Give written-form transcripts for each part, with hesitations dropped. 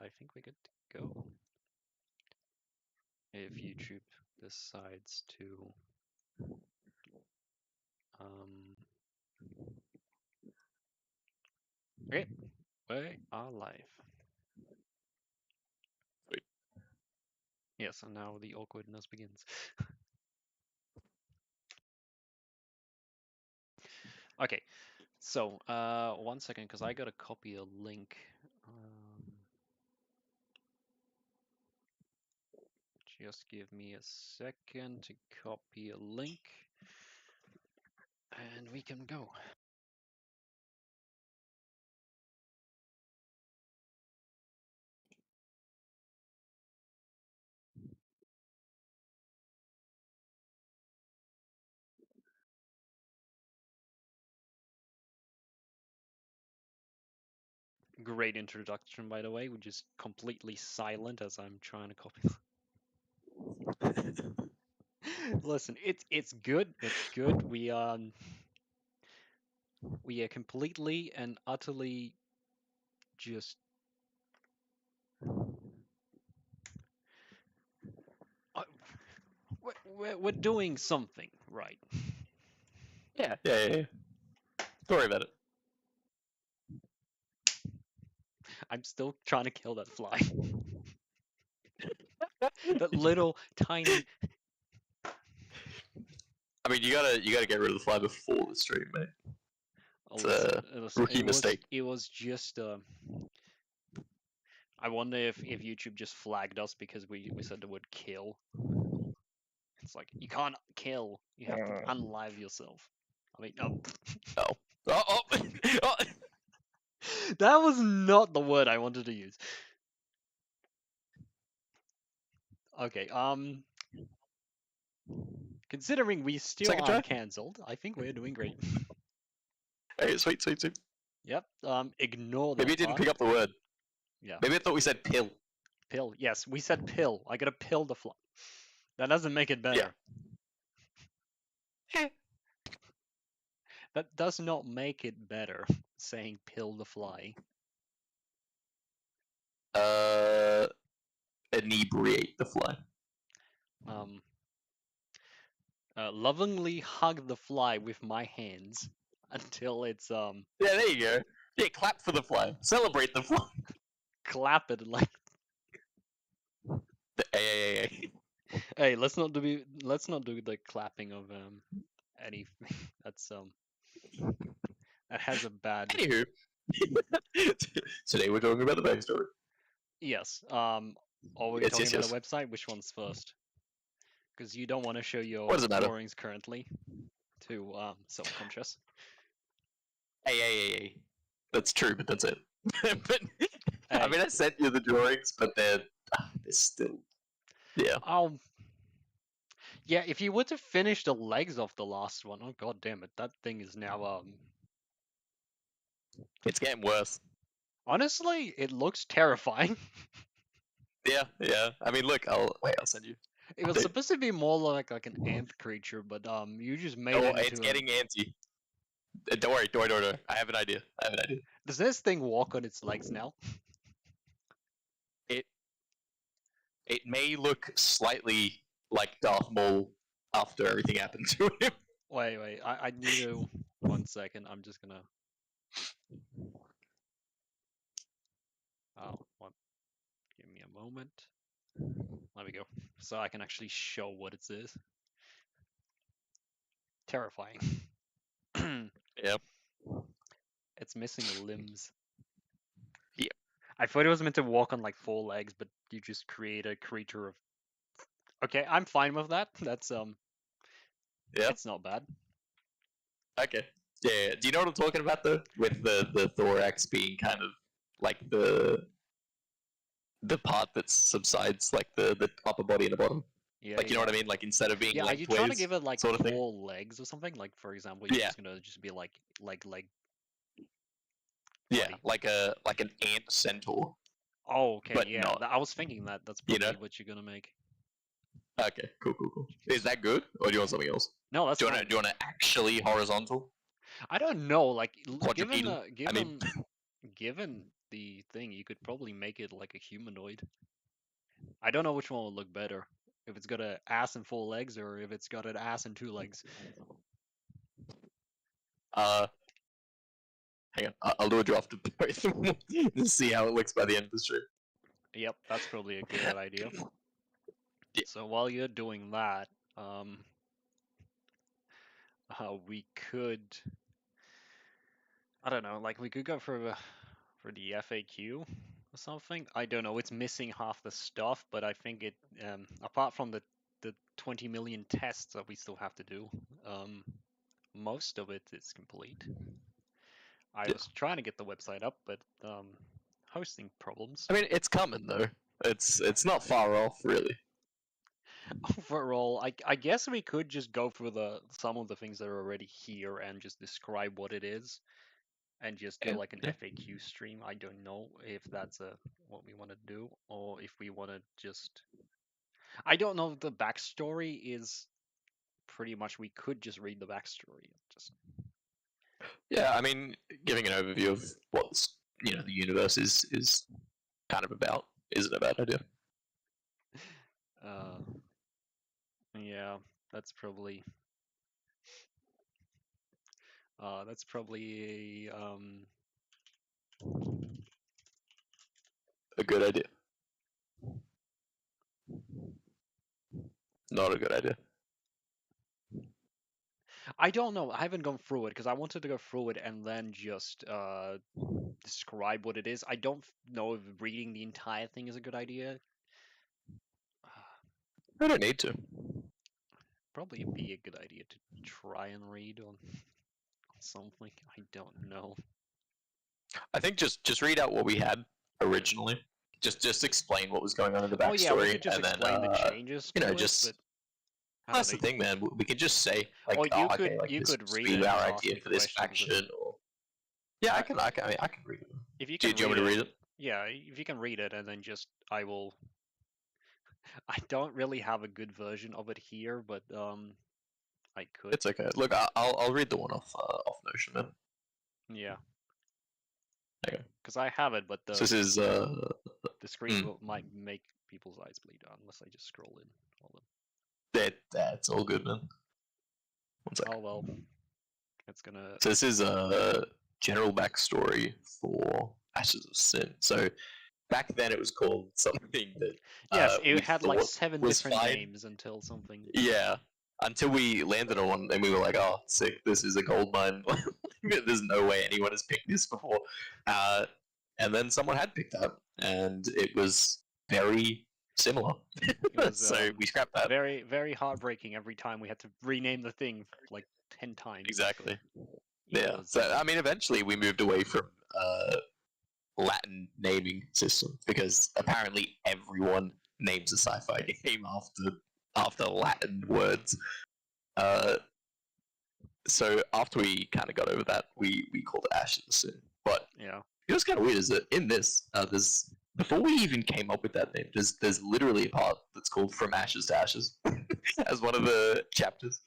I think we're good to go. If YouTube decides to okay, we are live. Sweet. Yes, and now the awkwardness begins. Okay, so 1 second, because I gotta copy a link. Just give me a second to copy a link, and we can go. Great introduction, by the way, which is completely silent as I'm trying to copy. Listen, it's good. It's good. We are completely and utterly just we're doing something right. Yeah. Don't worry about it. I'm still trying to kill that fly. That little tiny. I mean, you gotta get rid of the fly before the stream, mate. Oh, It's listen, a listen, rookie mistake. It was just. I wonder if YouTube just flagged us because we said the word kill. It's like you can't kill. You have to unlive yourself. I mean, no. Oh. That was not the word I wanted to use. Okay, considering we still Second try? aren't cancelled, I think we're doing great. Hey, sweet. Yep, ignore that Maybe it didn't part. pick up the word. Yeah. Maybe I thought we said pill. Pill. Yes, we said pill. I gotta pill the fly. That doesn't make it better. Yeah. That does not make it better, saying pill the fly. Inebriate the fly. Lovingly hug the fly with my hands until it's Yeah, there you go. Yeah, clap for the fly. Celebrate the fly. clap it like. Hey. Hey, let's not do the clapping of any. That's that has a bad. Anywho, today we're talking about the backstory. Yes. Are we Yes, talking yes, about yes. a website? Which one's first? Because you don't want to show your What does it matter? drawings currently to self-conscious. Hey. That's true, but that's it. But I Hey. mean, I sent you the drawings, but they're still. Yeah. Yeah, if you were to finish the legs of the last one, oh god damn it, that thing is now It's getting worse. honestly, it looks terrifying. Yeah. I mean, look, I'll send you. It was supposed to be more like an ant creature, but you just made Oh, it into it's getting antsy. Don't worry. I have an idea. Does this thing walk on its legs now? It may look slightly like Darth Maul after everything happened to him. Wait, I need to 1 second. I'm just gonna give me a moment. There we go. So I can actually show what it is. Terrifying. Yep. It's missing limbs. Yep. I thought it was meant to walk on like 4 legs, but you just create a creature of. Okay, I'm fine with that. That's Yeah. It's not bad. Okay. Yeah. Do you know what I'm talking about though? With the thorax being kind of like the part that subsides, like the upper body and the bottom. Yeah. Like, you know what I mean? Like, instead of being Yeah, are you trying to lengthways give it like sort of 4 thing. legs or something? Like, for example, you're Yeah. just gonna be like leg. Yeah, Body. like an ant centaur. Oh, okay, But yeah. not. I was thinking that. That's probably what you're gonna make. Okay, cool. Is that good, or do you want something else? No, that's Do fine. you want to actually horizontal? I don't know. Like, Quadrupedal? given the thing, you could probably make it like a humanoid. I don't know which one would look better. If it's got an ass and 4 legs, or if it's got an ass and 2 legs. Hang on, I'll do a draft of both to see how it looks by the end of the stream. Yep, that's probably a good idea. Yeah. So while you're doing that, we could, I don't know, like we could go for the FAQ or something. I don't know. It's missing half the stuff, but I think it, apart from the 20 million tests that we still have to do, most of it is complete. I was trying to get the website up, but hosting problems. I mean, it's coming though. It's not far off, really. Overall, I guess we could just go through some of the things that are already here and just describe what it is, and just do like an FAQ stream. I don't know if that's what we want to do, or if we want to just. I don't know if the backstory is pretty much. We could just read the backstory. Just. Yeah, I mean, giving an overview of what the universe is kind of about isn't a bad idea. Yeah, that's probably a good idea. Not a good idea. I don't know. I haven't gone through it because I wanted to go through it and then just describe what it is. I don't know if reading the entire thing is a good idea. I don't need to. Probably be a good idea to try and read on something. I don't know. I think just read out what we had originally. Just explain what was going on in the backstory. Oh yeah, we could just explain the changes. That's the thing, man. We can just say like, you could read it. Our idea for this faction, or yeah, I can read it. If you can, do you want me to read it? Yeah, if you can read it, and then just I will. I don't really have a good version of it here, but I could. It's okay. Look, I'll read the one off Notion, man. Yeah. Okay. Because I have it, but so this is the screen might make people's eyes bleed unless I just scroll in. That's all good, man. 1 second. Oh well, it's gonna. So this is a general backstory for Ashes of Sin. So back then it was called something that. Yes, it had like 7 different names until something. Yeah, until we landed on one, and we were like, "Oh, sick! This is a gold mine. There's no way anyone has picked this before." And then someone had picked that, and it was very similar. So we scrapped that. Very, very heartbreaking every time we had to rename the thing like 10 times. Exactly. Yeah. So I mean, eventually we moved away from Latin naming system because apparently everyone names a sci-fi game after Latin words. So after we kind of got over that, we called it Ashes of Sin. But yeah, it was kind of weird is that in this, there's before we even came up with that name, there's literally a part that's called From Ashes to Ashes as one of the chapters.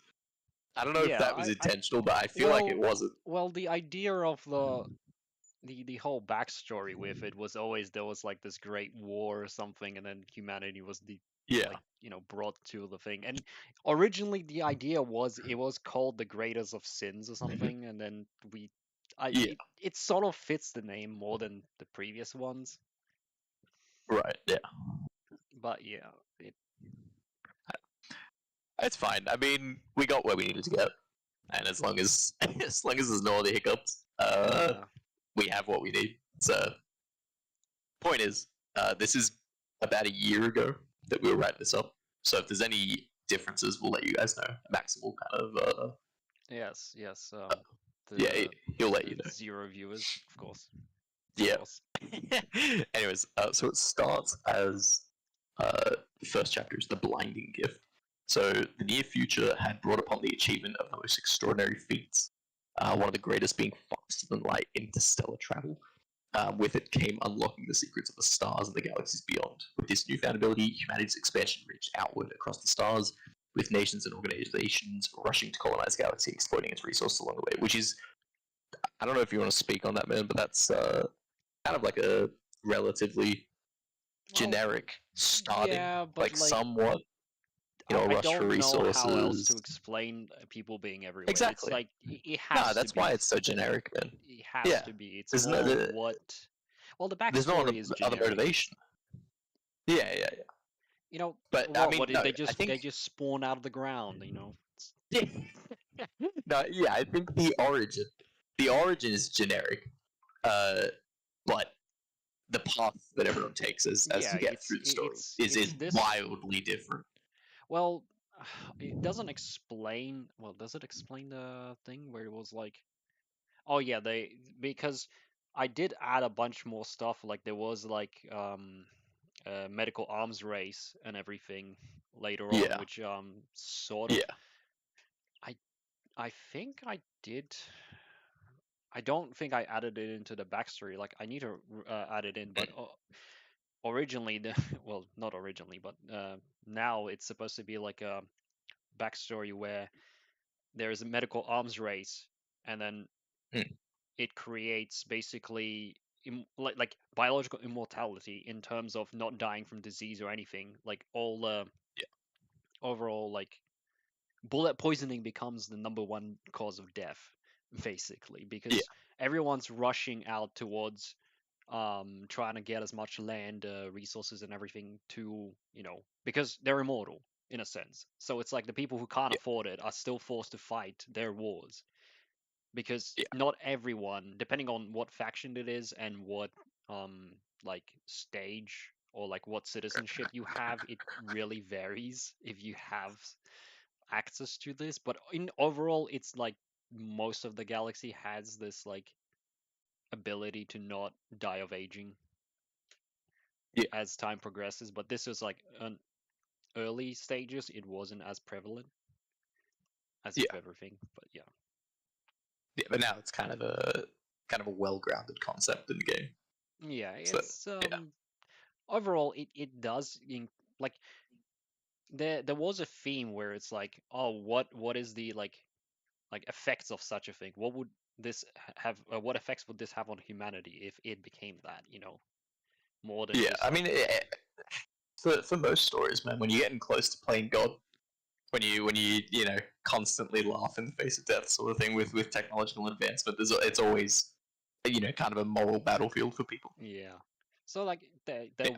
I don't know if that was intentional, but I feel like it wasn't. Well, the idea of the whole backstory with it was always there was like this great war or something, and then humanity was brought to the thing. And originally the idea was it was called the Greatest of Sins or something, and then it sort of fits the name more than the previous ones. Right. Yeah. But yeah, it's fine. I mean, we got where we needed to get, and as long as there's no other hiccups, we have what we need. So, point is, this is about a year ago that we were writing this up. So if there's any differences, we'll let you guys know. Max will kind of. Yes. He'll let you know. 0 viewers, of course. Yeah. Anyways, so it starts as the first chapter is the blinding gift. So the near future had brought upon the achievement of the most extraordinary feats. One of the greatest being faster than light interstellar travel. With it came unlocking the secrets of the stars and the galaxies beyond. With this newfound ability, humanity's expansion reached outward across the stars, with nations and organizations rushing to colonize the galaxy, exploiting its resources along the way. Which is, I don't know if you want to speak on that, man, but that's kind of like a relatively Well, generic starting, yeah, but like somewhat, I rush for don't know how else to resources. explain people being everywhere. It's Exactly. like it No, has to that's be. why it's so generic, man. It has Yeah. to be. It's There's no more what. Well, the there's no backstory is other generic. motivation. Yeah, yeah, yeah. You know But I what? mean, What did no, they I just think spawn out of the ground? yeah. No, yeah, I think the origin is generic. But the path that everyone takes as Yeah, you get through the story is it's this. wildly different. Well, it doesn't explain. Well, does it explain the thing where it was like? Oh yeah, they because I did add a bunch more stuff. Like there was like a medical arms race and everything later on, Yeah, which sort of yeah. I I think I did. I don't think I added it into the backstory. Like I need to add it in, but originally the well, not originally, but now it's supposed to be like a backstory where there is a medical arms race, and then Mm, it creates basically like biological immortality in terms of not dying from disease or anything. Like all yeah, overall, like bullet poisoning becomes the number one cause of death, basically, yeah, because everyone's rushing out towards trying to get as much land resources and everything to because they're immortal in a sense. So it's like the people who can't yeah, afford it are still forced to fight their wars because yeah, not everyone, depending on what faction it is and what like stage or like what citizenship you have, it really varies if you have access to this. But in overall, it's like most of the galaxy has this like ability to not die of aging yeah, as time progresses. But this was like an early stages, it wasn't as prevalent as yeah, with everything. But yeah. yeah. But now it's kind of a well-grounded concept in the game. Yeah, So it's yeah, overall it does like there was a theme where it's like, oh, what is the like effects of such a thing? What would this have? What effects would this have on humanity if it became that? More than yeah. just I like mean, for most stories, man, when you're getting close to playing God, when you constantly laugh in the face of death, sort of thing with technological advancement, it's always kind of a moral battlefield for people. yeah. So like Yeah,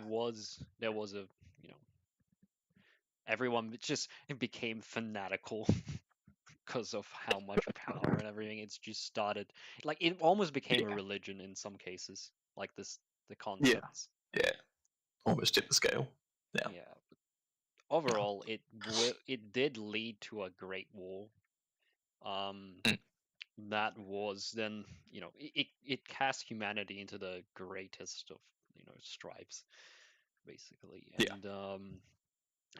there was a you know everyone just it became fanatical because of how much power and everything. It's just started like it almost became a yeah, religion in some cases. Like the yeah, concepts. yeah. Almost tip the scale. Yeah. Yeah. No. Overall, it did lead to a great war. Um, Mm, that was then it cast humanity into the greatest of stripes, basically, yeah. and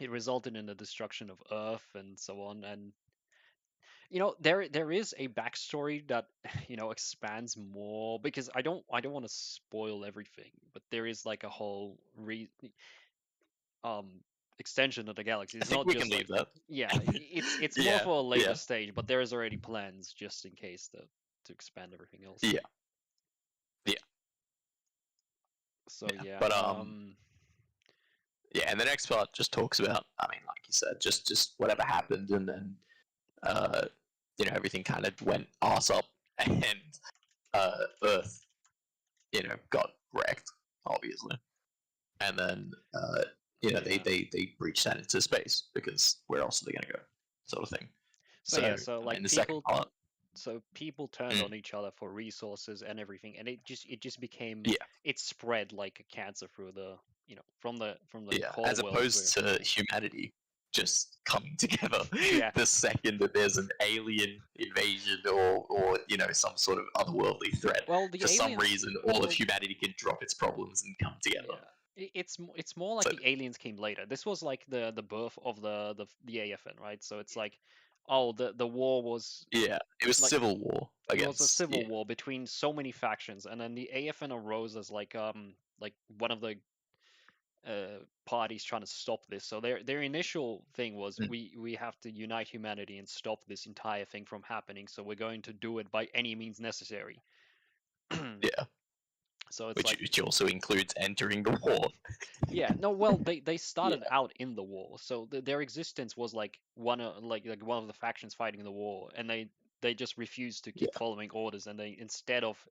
it resulted in the destruction of Earth and so on. And there is a backstory that expands more because I don't want to spoil everything, but there is like a whole um extension of the galaxy. I It's think not we can just leave like that. yeah, it's more Yeah, for a later yeah, stage, but there is already plans just in case to expand everything else. yeah, yeah, So yeah. yeah, But yeah. And the next part just talks about, I mean, like you said, just whatever happened, and then uh, everything kind of went arse up, and Earth, got wrecked, obviously, and then yeah. they breached that into space because where else are they gonna go, sort of thing. So So yeah, so in like the second part, people turned mm, on each other for resources and everything, and it just became yeah, it spread like a cancer through the from the yeah, core as worlds where opposed to humanity just coming together yeah the second that there's an alien invasion or some sort of otherworldly threat. well the For some aliens reason, all of well humanity can drop its problems and come together. yeah it's more like So the aliens came later. This was like the birth of the AFN, right? So it's like, oh, the war was yeah, it was like civil war it was a against civil war between so many factions, and then the AFN arose as like one of the parties trying to stop this. So their initial thing was, mm, we have to unite humanity and stop this entire thing from happening. So we're going to do it by any means necessary. yeah, So it's which, like, which also includes entering the war. yeah, no, well, they started Yeah. out in the war, so their existence was like one of the factions fighting the war, and they just refused to keep Yeah. following orders, and they, instead of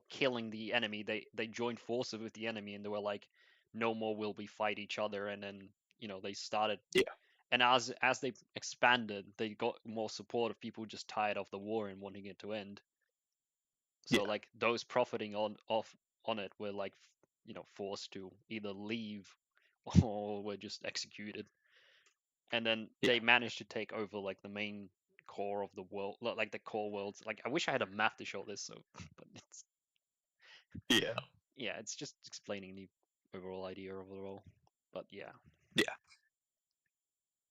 killing the enemy, they joined forces with the enemy, and they were like, no more will we fight each other, and then they started. Yeah. And as they expanded, they got more supportive people just tired of the war and wanting it to end. So Yeah. like those profiting on it were like forced to either leave or were just executed. And then Yeah. they managed to take over like the main core of the world, like the core worlds. Like I wish I had a map to show this, so but it's Yeah. yeah, it's just explaining the overall idea of the role. But yeah, Yeah.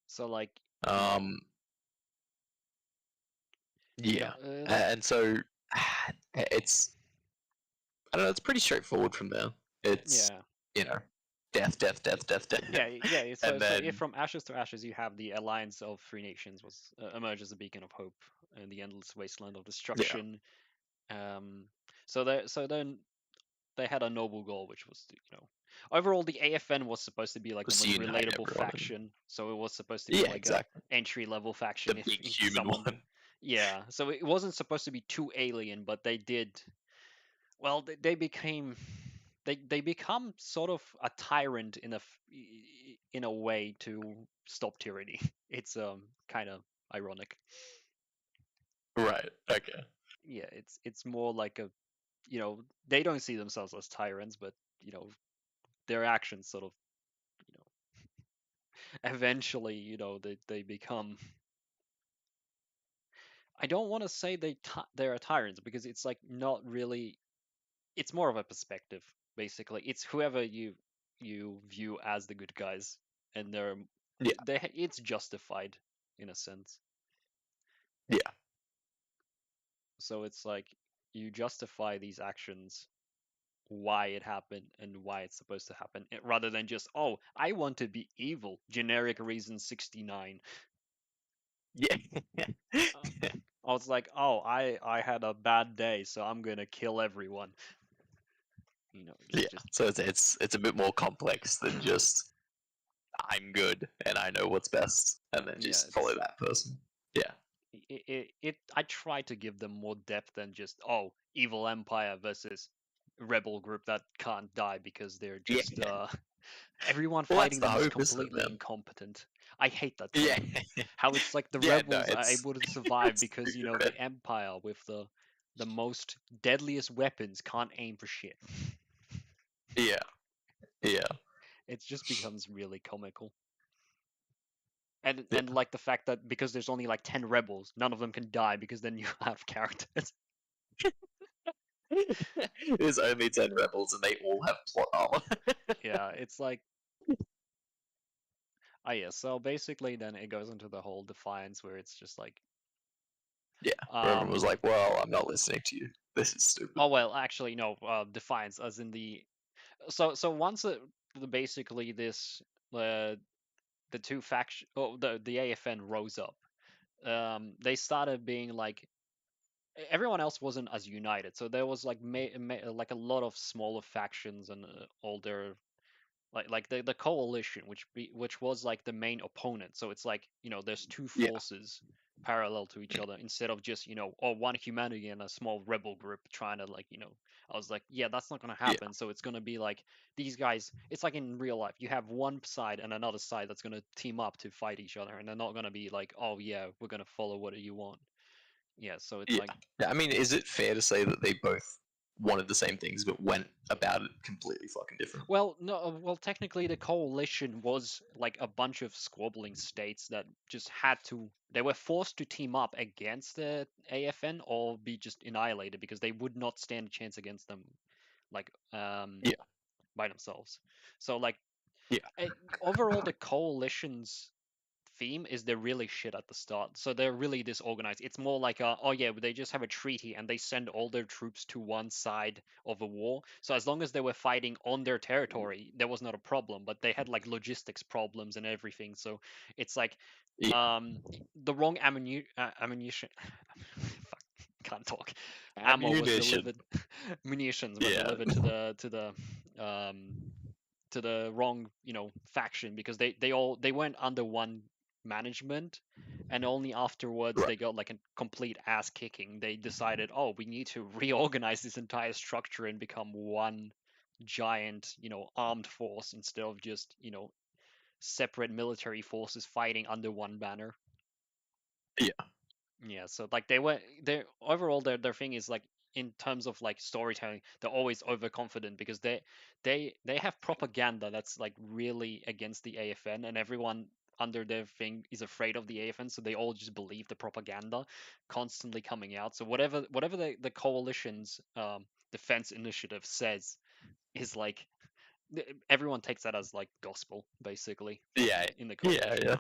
so like Um. Yeah. like And so it's, I don't know. It's pretty straightforward from there. It's, yeah. death, death, death, death, death, Yeah. and So if then from ashes to ashes, you have the alliance of three nations was emerge as a beacon of hope in the endless wasteland of yeah, destruction. Um, so then they had a noble goal, which was to, overall the AFN was supposed to be like the just most unite relatable everyone. And, faction. So it was supposed to be yeah, like a exactly. entry level The faction big if human someone. one. Yeah, so it wasn't supposed to be too alien, but they did. Well, they became they become sort of a tyrant in a way to stop tyranny. It's kind of ironic. Right. Okay. Yeah, it's more like a they don't see themselves as tyrants, but their actions sort of you know eventually they become. I don't want to say they're tyrants because it's like not really. It's more of a perspective basically. It's whoever you view as the good guys, and Yeah. it's justified in a sense. Yeah. So it's like you justify these actions, why it happened and why it's supposed to happen, rather than just, oh, I want to be evil, generic reason 69. Yeah. I was like, oh, I had a bad day, so I'm gonna kill everyone. It's Yeah. just So it's a bit more complex than just I'm good and I know what's best, and then yeah, just follow that person. Yeah. I try to give them more depth than just, oh, evil empire versus rebel group that can't die because they're Yeah. just everyone Well, that's fighting the them is hope, isn't it, completely man? incompetent. I hate that Yeah. term. How it's like the Yeah. No, rebels are it's able to survive it's because stupid, man. the empire with the most deadliest weapons can't aim for shit. Yeah. Yeah. It just becomes really comical. And Yeah. like the fact that because there's only like 10 rebels, none of them can die because then you have characters. There's only 10 rebels and they all have plot armor. Yeah, it's like, oh yeah, so basically then it goes into the whole Defiance where it's just like Yeah. Everyone was like, well, I'm not listening to you. This is stupid. oh well, actually no, Defiance as in so once basically this the two faction, oh, the AFN rose up, they started being like everyone else wasn't as united, so there was like like a lot of smaller factions and all their like the coalition, which was like the main opponent. So it's like there's two Yeah. forces parallel to each other instead of just or one humanity and a small rebel group trying to like I was like, yeah, that's not gonna Yeah. happen. So it's gonna be like these guys. It's like in real life, you have one side and another side that's gonna team up to fight each other, and they're not gonna be like, oh yeah, we're gonna follow what you want. Yeah, so it's Yeah. like I mean, is it fair to say that they both wanted the same things but went about it completely fucking different? well, no, well, technically, the coalition was like a bunch of squabbling states that just had to. They were forced to team up against the AFN or be just annihilated because they would not stand a chance against them, like Yeah. by themselves. So like Yeah. overall, the coalition's theme is they're really shit at the start. So they're really disorganized. It's more like oh yeah, they just have a treaty and they send all their troops to one side of a war. So as long as they were fighting on their territory, there was not a problem. But they had like logistics problems and everything. So it's like Yeah. the wrong ammunition. Fuck. can't talk. Ammo was Ammunition. delivered, munitions were Yeah. delivered to the wrong faction, because they went under one management, and only afterwards Right. they got like a complete ass kicking. They decided, oh, we need to reorganize this entire structure and become one giant armed force, instead of just separate military forces fighting under one banner. Yeah, so like they overall their thing is like, in terms of like storytelling, they're always overconfident, because they have propaganda that's like really against the AFN, and everyone under their thing is afraid of the AFN, so they all just believe the propaganda constantly coming out. So whatever the coalition's defense initiative says is like, everyone takes that as like gospel, basically, Yeah. in the coalition. Yeah.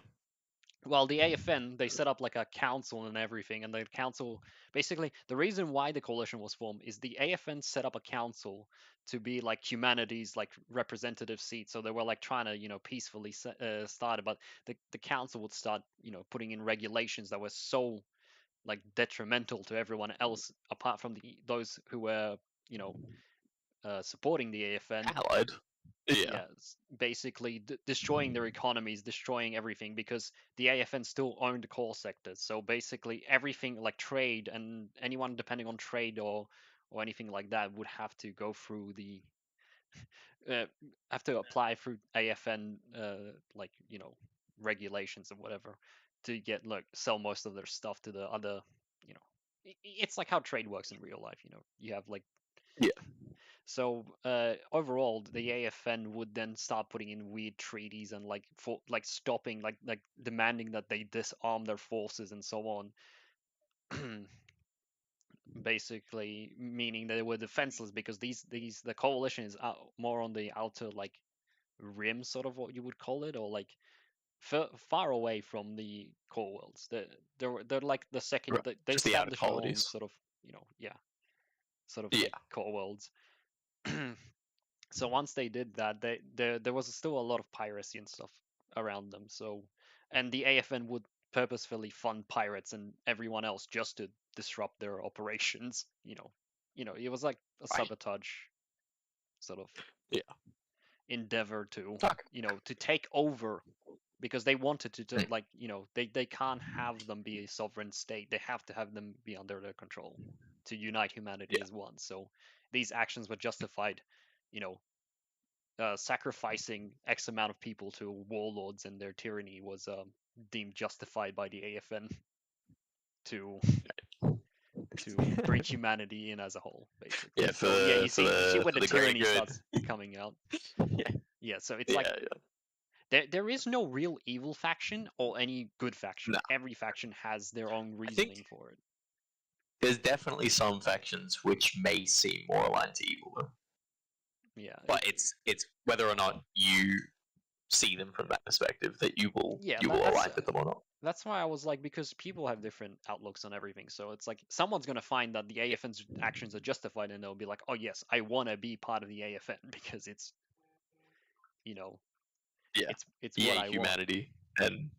Well, the AFN, they set up like a council and everything, and the council, basically, the reason why the coalition was formed is the AFN set up a council to be like humanity's like representative seat. So they were like trying to peacefully start it, but the council would start putting in regulations that were so like detrimental to everyone else, apart from those who were supporting the AFN. Allied. Yeah. Yeah, basically destroying their economies, destroying everything, because the AFN still owned the core sectors. So basically everything like trade, and anyone depending on trade or anything like that would have to go through the have to apply through AFN like regulations or whatever, to get like sell most of their stuff to the other it's like how trade works in real life. You have like Yeah. So overall, the AFN would then start putting in weird treaties and like stopping, like demanding that they disarm their forces and so on. Basically, meaning they were defenseless, because the coalition is more on the outer like rim, sort of what you would call it, or like far away from the core worlds. They're like the second. Right. They Just the outer established their own colonies. sort of sort of Yeah. like core worlds. So once they did that, there was still a lot of piracy and stuff around them. So, and the AFN would purposefully fund pirates and everyone else just to disrupt their operations. It was like a Right. sabotage sort of Yeah. endeavor to Okay. to take over, because they wanted to like they can't have them be a sovereign state. They have to have them be under their control to unite humanity Yeah. as one. So these actions were justified, you know, sacrificing X amount of people to warlords and their tyranny was deemed justified by the AFN to bring humanity in as a whole, basically. Yeah. So yeah, you see where the tyranny good. starts coming out. Yeah. Yeah, so it's like Yeah. there is no real evil faction or any good faction. No. Every faction has their own reasoning for it. There's definitely some factions which may seem more aligned to evil, though. Yeah, But it's whether or not you see them from that perspective that you will Yeah, you will that's- align with them or not. that's why I was like, because people have different outlooks on everything. So it's like someone's gonna find that the AFN's actions are justified, and they'll be like, oh yes, I want to be part of the AFN because it's Yeah. it's what I want. Humanity and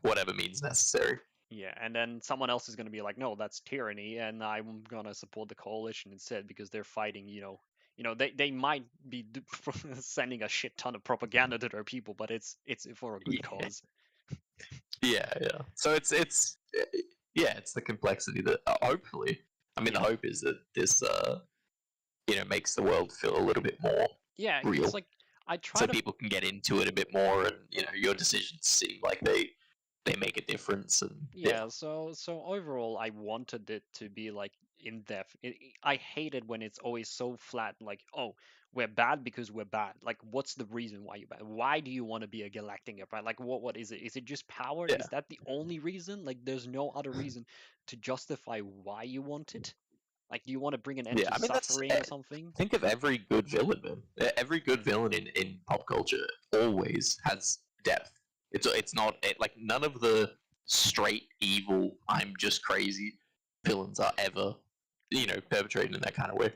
whatever means necessary. Yeah, and then someone else is gonna be like, no, that's tyranny, and I'm gonna support the coalition instead because they're fighting. They might be sending a shit ton of propaganda to their people, but it's for a good Yeah. cause. Yeah. So it's the complexity that hopefully, I mean, the hope is that this makes the world feel a little bit more Yeah, real. it's like I try so to people can get into it a bit more, and your decisions seem like they make a difference. And So overall, I wanted it to be like in depth. I hate it when it's always so flat. Like, oh, we're bad because we're bad. Like, what's the reason why you're bad? Why do you want to be a galactic empire? Like, what is it? Is it just power? Yeah. Is that the only reason? Like, there's no other reason to justify why you want it. Like, do you want to bring an end to suffering or something? Think of every good villain, man. Every good villain in pop culture always has depth. It's not like none of the straight evil, I'm just crazy villains are ever perpetrated in that kind of way.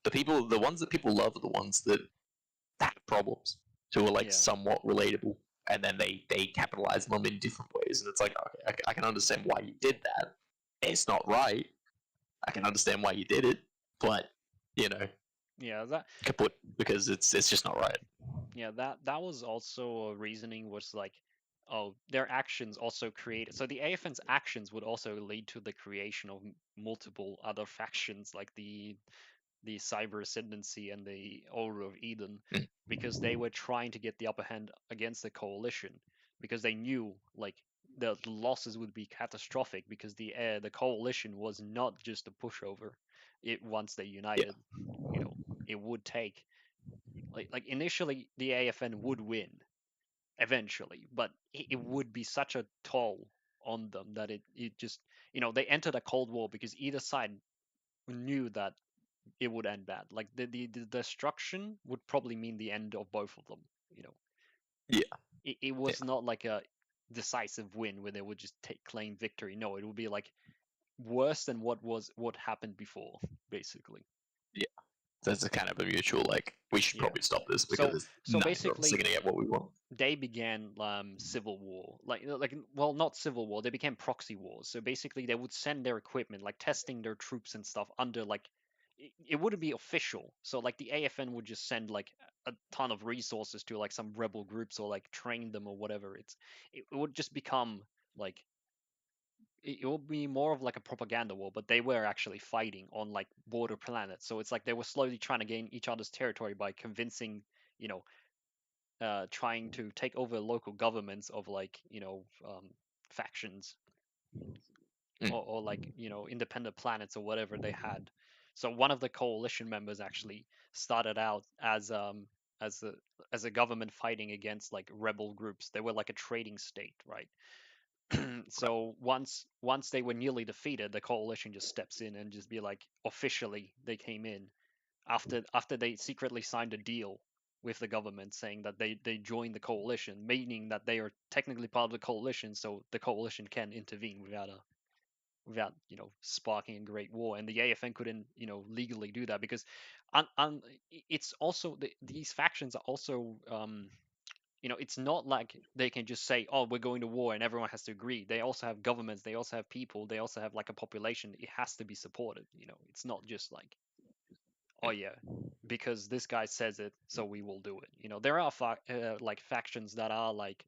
The ones that people love are the ones that have problems, who are like somewhat relatable, and then they capitalize on them in different ways. And it's like, okay, I can understand why you did that, it's not right. I can understand why you did it, but Yeah, that kaput, because it's just not right. yeah, that was also a reasoning, was like, oh, their actions also created. So the AFN's actions would also lead to the creation of multiple other factions, like the Cyber Ascendancy and the Order of Eden, Mm. because they were trying to get the upper hand against the coalition, because they knew like the losses would be catastrophic, because the coalition was not just a pushover. It once they united, it would take like initially the AFN would win eventually, but it would be such a toll on them that it just they entered a cold war because either side knew that it would end bad. Like the destruction would probably mean the end of both of them. Yeah. It was not like a decisive win where they would just claim victory. No, it would be like worse than what happened before, basically. Yeah. That's a kind of a mutual, like, we should probably stop this because so neither of us basically are going to get what we want. they began civil war, like well, not civil war, they became proxy wars. So basically they would send their equipment, like testing their troops and stuff, under like it wouldn't be official. So like the AFN would just send like a ton of resources to like some rebel groups, or like train them or whatever. It would just become like it would be more of like a propaganda war, but they were actually fighting on like border planets. So it's like they were slowly trying to gain each other's territory by convincing, trying to take over local governments of like factions, or like independent planets or whatever they had. So one of the coalition members actually started out as a as a government fighting against like rebel groups. They were like a trading state, right? So once they were nearly defeated, the coalition just steps in and just be like, officially they came in after they secretly signed a deal with the government saying that they joined the coalition, meaning that they are technically part of the coalition, so the coalition can intervene without sparking a great war. And the AFN couldn't legally do that because it's also these factions are also it's not like they can just say, oh, we're going to war and everyone has to agree. They also have governments, they also have people, they also have like a population. It has to be supported. It's not just like, oh yeah, because this guy says it, so we will do it. There are like factions that are like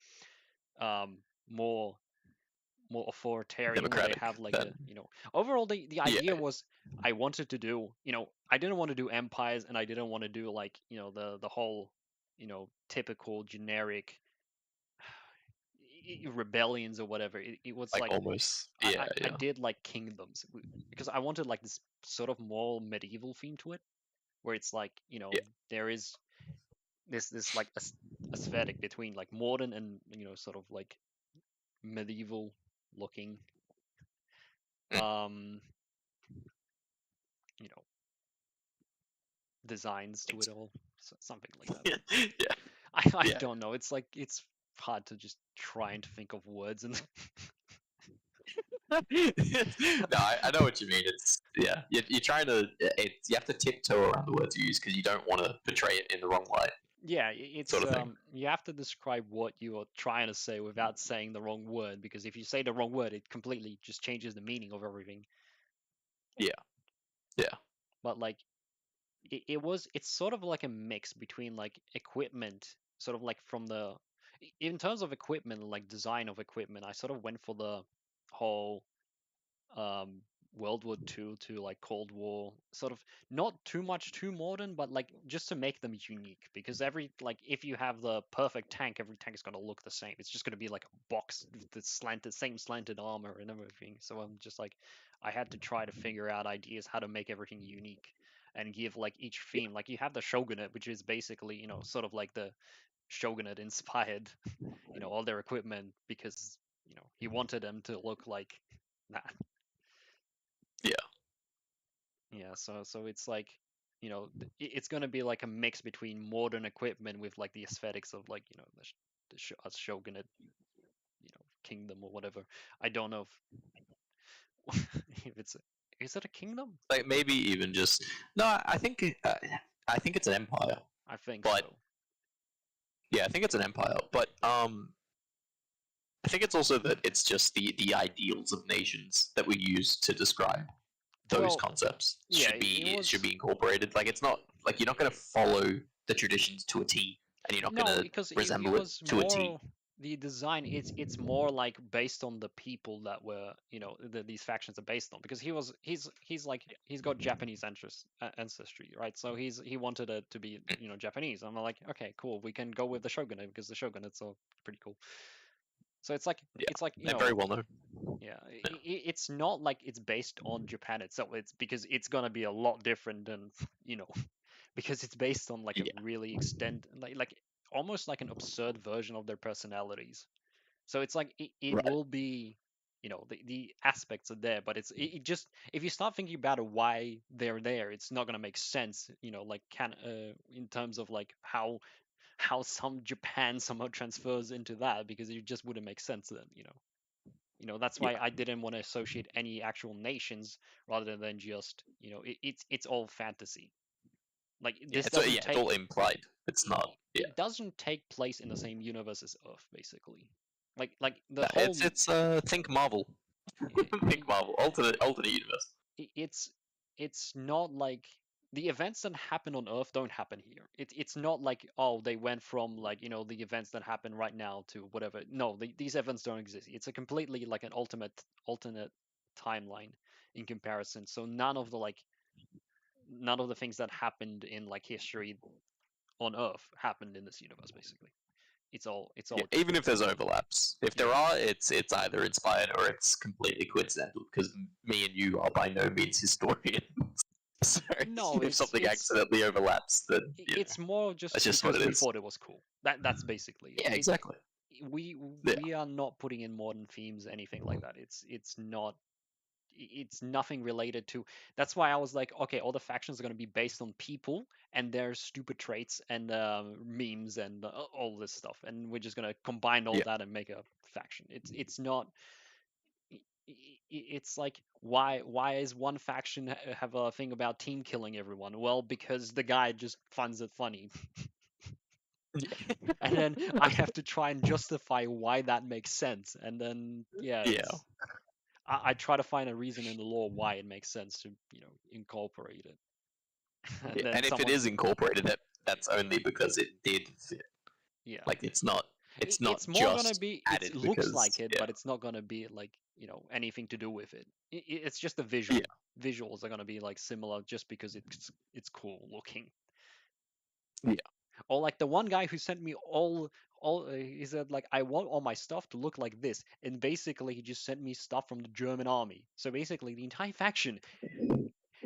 more authoritarian, Democratic, where they have like overall the idea was, I wanted to do, I didn't want to do empires, and I didn't want to do like the whole typical generic rebellions or whatever. It was like almost, I did like kingdoms, because I wanted like this sort of more medieval theme to it, where it's like there is this like aesthetic between like modern and sort of like medieval looking you know designs to it all, something like that. yeah. I don't know, it's like it's hard to just trying to think of words and No, I know what you mean. It's you're trying to you have to tiptoe around the words you use because you don't want to portray it in the wrong light. yeah, it's sort of thing. You have to describe what you are trying to say without saying the wrong word, because if you say the wrong word, it completely just changes the meaning of everything. Yeah. But like it's sort of like a mix between like equipment, sort of like from the in terms of equipment, like design of equipment, I sort of went for the whole um World War II to like Cold War, sort of not too much too modern, but like just to make them unique, because like if you have the perfect tank, every tank is going to look the same. It's just going to be like a box with the same slanted armor and everything. So I'm just like, I had to try to figure out ideas how to make everything unique and give like each theme. Like you have the Shogunate, which is basically sort of like the Shogunate inspired all their equipment, because he wanted them to look like that. Yeah, so it's like, it's gonna be like a mix between modern equipment with like the aesthetics of like the Shogunate, kingdom or whatever. I don't know if it's is it a kingdom? Like maybe even just no. I think it's an empire. I think But so. yeah, I think it's an empire. But I think it's also that it's just the ideals of nations that we use to describe those Well, concepts yeah, should be incorporated. Like it's not like you're not going to follow the traditions to a T, and you're not going No, to because it resemble it was to a T. more the design. It's more like based on the people that were, you know, these factions are based on. Because he's like he's got Japanese ancestry, right? So he wanted it to be, you know, Japanese. I'm like, okay, cool. We can go with the shogunate because the shogunate's are pretty cool. So it's like Yeah, you they're very know, well known. yeah, it's not like it's based on Japan itself. It's because it's gonna be a lot different than, you know, because it's based on like a Yeah, really like almost like an absurd version of their personalities. So it's like it right. will be, you know, the aspects are there, but it just, if you start thinking about it, why they're there, it's not gonna make sense, you know, like in terms of like how some Japan somehow transfers into that, because it just wouldn't make sense then, you know. You know, that's Yeah, why I didn't want to associate any actual nations rather than just, you know, it's all fantasy. Like yeah. this doesn't It's all take implied. It's not. Yeah, it doesn't take place in the same universe as Earth, basically. Like the no, whole it's think Marvel, think Marvel, alternate universe. it's it's not like the events that happen on Earth don't happen here. It's not like, oh, they went from, like, you know, the events that happen right now to whatever. No, these events don't exist. It's a completely like an alternate timeline in comparison. So none of the things that happened in like history on Earth happened in this universe, basically. It's Yeah, all even different. if there's overlaps, if Yeah. there are, it's either inspired or it's completely coincidental. Because me and you are by no means historians. So No, if something accidentally overlaps, then it's more just that's just what because it we is. thought it was cool. That's basically it. Yeah, exactly. We Yeah, we are not putting in modern themes, anything like that. It's nothing related to. That's why I was like, okay, all the factions are going to be based on people and their stupid traits and memes and all this stuff, and we're just going to combine all yeah, that and make a faction. It's not. It's like, why is one faction have a thing about team killing everyone? Well, because the guy just finds it funny. And then I have to try and justify why that makes sense. And then yeah, yeah. I try to find a reason in the law why it makes sense to, you know, incorporate it. And Yeah. then And if it someone, is incorporated, that's only because it did fit. yeah, Like it's not it's more gonna just be, it added looks because like it, yeah, but it's not gonna be like, you know, anything to do with it. It's just the yeah, visuals are gonna be like similar just because it's cool looking. yeah. Or like the one guy who sent me he said like, I want all my stuff to look like this, and basically he just sent me stuff from the German army. So basically the entire faction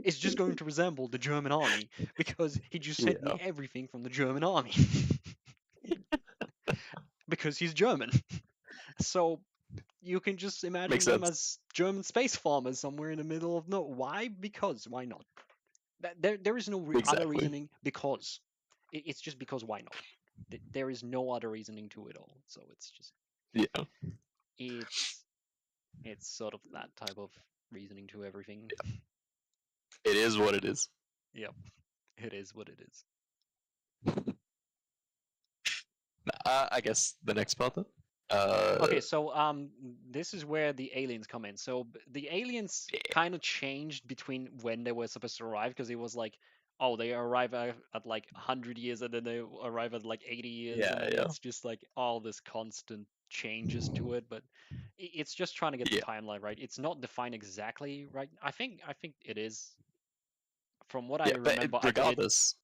is just going to resemble the German army because he just sent me Yeah. everything from the German army because he's German. So you can just imagine Makes them sense. as German space farmers somewhere in the middle of no. Why? Because why not? There is no other Exactly. reasoning. Because it's just because why not? There is no other reasoning to it all. So it's just Yeah. it's it's sort of that type of reasoning to everything. It is what it is. Yep, it is what it is. I guess the next part then. Okay, so this is where the aliens come in. So the aliens Yeah, kind of changed between when they were supposed to arrive, because it was like, oh, they arrive at like 100 years and then they arrive at like 80 years, and yeah, then yeah, it's just like all this constant changes to it. But it's just trying to get the yeah, timeline right. It's not defined exactly right. I think it is. From what I yeah. But remember, regardless,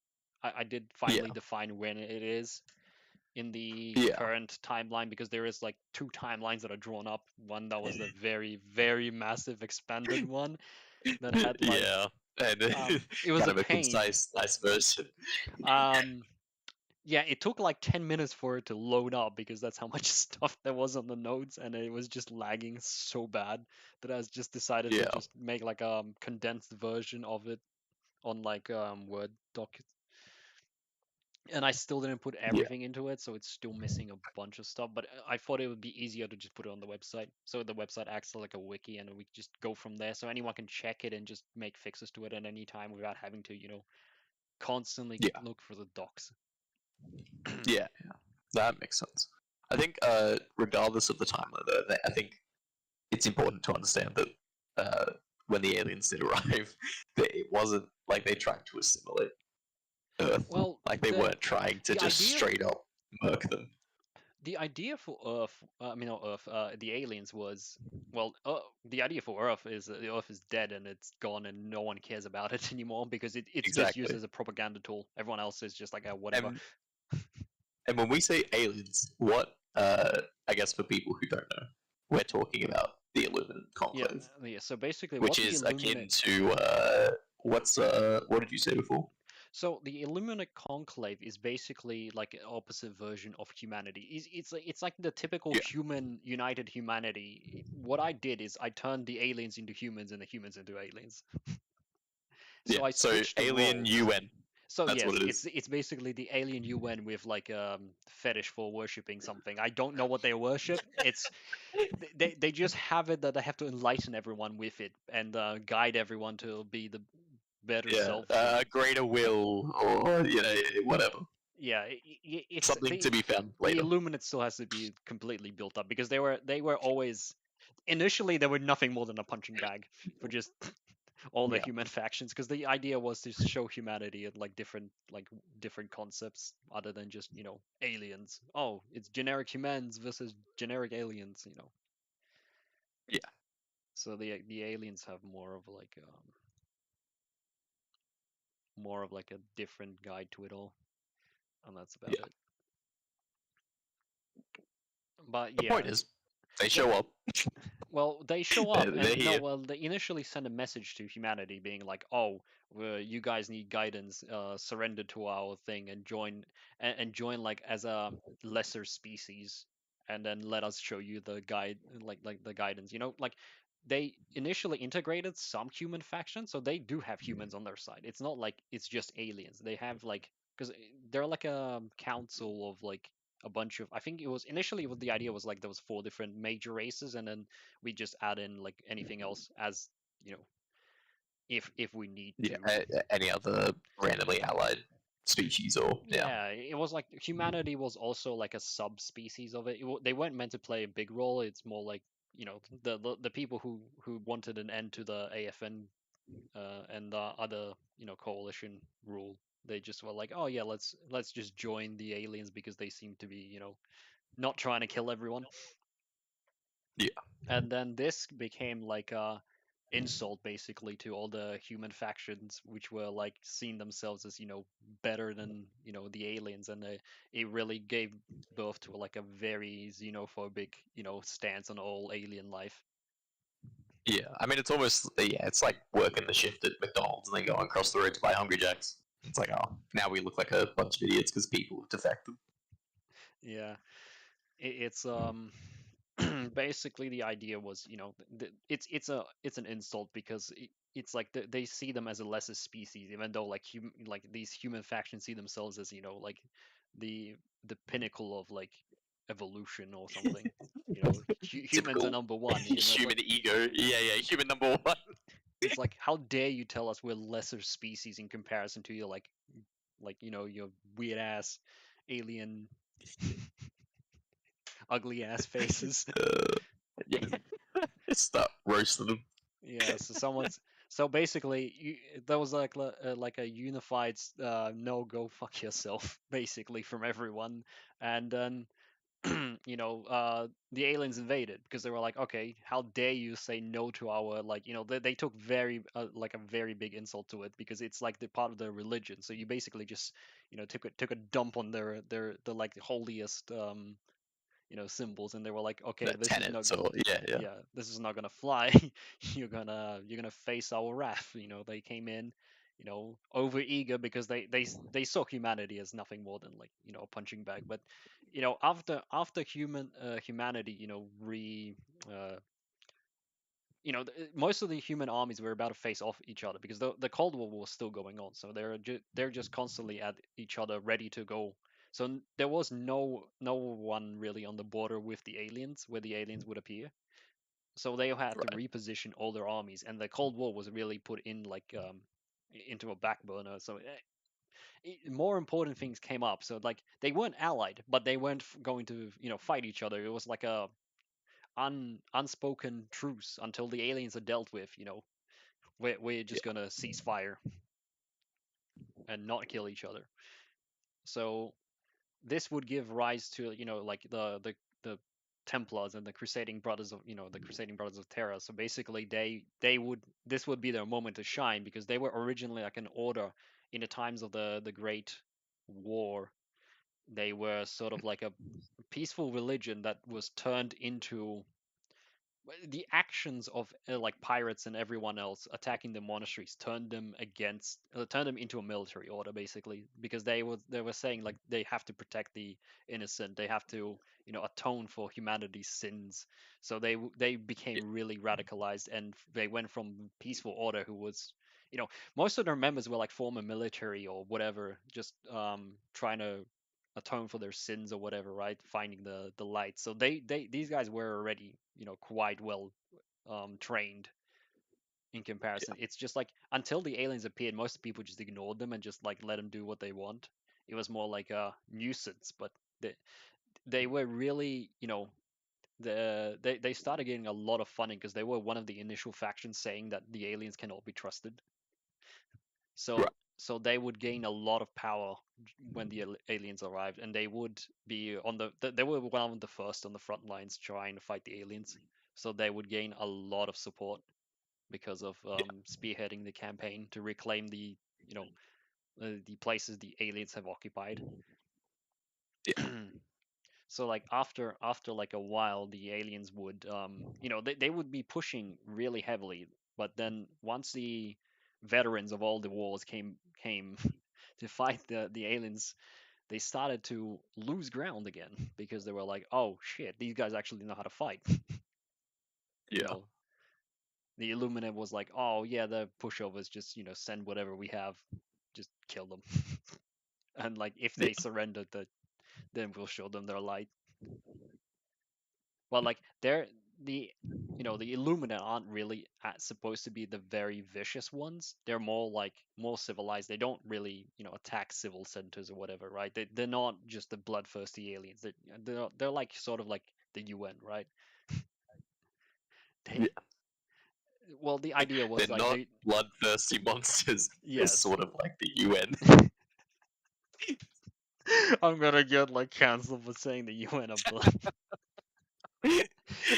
I did yeah, finally define when it is in the yeah, current timeline, because there is like two timelines that are drawn up. One that was the very, very massive expanded one that had like yeah, and it was kind a of a pain. concise, nice version. Um yeah, it took like 10 minutes for it to load up because that's how much stuff there was on the notes, and it was just lagging so bad that I just decided to Yeah, just make like a condensed version of it on like Word doc, and I still didn't put yeah, everything into it, so it's still missing a bunch of stuff. But I thought it would be easier to just put it on the website, so the website acts like a wiki, and we just go from there, so anyone can check it and just make fixes to it at any time without having to, you know, constantly yeah, look for the docs. yeah. That makes sense. I think, regardless of the timeline, though, I think it's important to understand that when the aliens did arrive, that it wasn't like they tried to assimilate Earth. Well, Like they weren't trying to the just idea straight up murk them. the idea for Earth, I mean not Earth, the aliens was, well, the idea for Earth is that the Earth is dead and it's gone and no one cares about it anymore because it's just used Exactly. as a propaganda tool. Everyone else is just like, whatever. And when we say aliens, what I guess for people who don't know, we're talking about the Illuminate Yeah, Conclave, yeah. So basically, which what the is akin Illuminate, to what did you say before? so the Illuminate Conclave is basically like an opposite version of humanity. It's like the typical Yeah. human united humanity. What I did is I turned the aliens into humans and the humans into aliens. Yeah. So I So switched the Alien roles. UN. So That's yes, what it is. it's basically the alien UN with like fetish for worshipping something. I don't know what they worship. It's they just have it that they have to enlighten everyone with it and guide everyone to be the better Yeah. self. You know. Greater will, or whatever. Yeah, it's Something to be found the later. Illuminate still has to be completely built up because they were always initially they were nothing more than a punching bag for just all the Yeah. human factions because the idea was to show humanity at like different concepts other than just aliens. Oh, it's generic humans versus generic aliens. Yeah. So the aliens have more of like a different guide to it all, and that's about Yeah. it. But The yeah, point is, they yeah. show up. Well, they show They're, up, they're and no, here. well, they initially send a message to humanity, being like, "Oh, you guys need guidance. Surrender to our thing and join like as a lesser species, and then let us show you the guide, like the guidance. Like they initially integrated some human factions, so they do have humans on their side. It's not like it's just aliens. They have like because they're like a council of like a bunch of I think it was initially what the idea was like there was 4 different major races and then we just add in like anything else as you know if we need Yeah. to. Any other randomly allied species, or yeah. Yeah, it was like humanity was also like a subspecies of it. They weren't meant to play a big role. It's more like the people who wanted an end to the AFN and the other coalition rule. They just were like, oh yeah, let's just join the aliens because they seem to be not trying to kill everyone. Yeah. And then this became like a insult basically to all the human factions which were like seeing themselves as better than the aliens, and it really gave birth to like a very xenophobic stance on all alien life. Yeah, I mean, it's almost it's like working the shift at McDonald's and then going across the road to buy Hungry Jacks. It's like, oh, now we look like a bunch of idiots because people have defected. Yeah, it's basically the idea was it's an insult because it's like they see them as a lesser species, even though like these human factions see themselves as like the the pinnacle of like evolution or something. Humans are Typical number one. human ego. Yeah, yeah, human number one. It's like how dare you tell us we're lesser species in comparison to your your weird ass alien ugly ass faces. Yeah, start roasting them. Yeah, so basically there was like a unified no, go fuck yourself basically from everyone, and then the aliens invaded because they were like, okay, how dare you say no to our they took very like a very big insult to it because it's like the part of their religion, so you basically just took a dump on the like the holiest symbols, and they were like, okay, The this is not tenants, or yeah. yeah, this is not gonna fly. You're gonna face our wrath. They came in over eager because they saw humanity as nothing more than like a punching bag. But after humanity uh most of the human armies were about to face off each other because the Cold War was still going on, so they're just constantly at each other ready to go. So there was no one really on the border with the aliens where the aliens would appear, so they had to Right. reposition all their armies, and the Cold War was really put in like into a back burner. So more important things came up. So like they weren't allied, but they weren't going to fight each other. It was like a unspoken truce until the aliens are dealt with. We're just Yeah. gonna cease fire and not kill each other. So this would give rise to like the Templars and the Crusading Brothers of the Crusading Brothers of Terra. So basically, they would this would be their moment to shine because they were originally like an order in the times of the Great War. They were sort of like a peaceful religion that was turned into the actions of like pirates and everyone else attacking the monasteries turned them into a military order basically because they were saying like they have to protect the innocent, they have to atone for humanity's sins. So they became really radicalized and they went from peaceful order who was most of their members were like former military or whatever, just trying to atone for their sins or whatever, right? Finding the light. So these guys were already quite well trained in comparison. It's just like until the aliens appeared, most people just ignored them and just like let them do what they want. It was more like a nuisance, but they were really they started getting a lot of funding because they were one of the initial factions saying that the aliens cannot be trusted. Right. So they would gain a lot of power when the aliens arrived, and they would be on they were one of the first on the front lines trying to fight the aliens. So they would gain a lot of support because of spearheading the campaign to reclaim the places the aliens have occupied. Yeah. So like after like a while, the aliens would they would be pushing really heavily, but then once the veterans of all the wars came to fight the aliens, they started to lose ground again because they were like, oh shit, these guys actually know how to fight. you Yeah. know the Illuminate was like, oh yeah, the pushovers, just send whatever we have, just kill them. And like if Yeah. they surrender, then we'll show them their light. Well, like they're the Illuminati aren't really supposed to be the very vicious ones. They're more like more civilized. They don't really attack civil centers or whatever, right? They're not just the bloodthirsty aliens. They're like sort of like the UN, right? Yeah. They well, the idea They're was like not bloodthirsty monsters. They're yes. sort of like the UN. I'm gonna get like canceled for saying the UN are blood.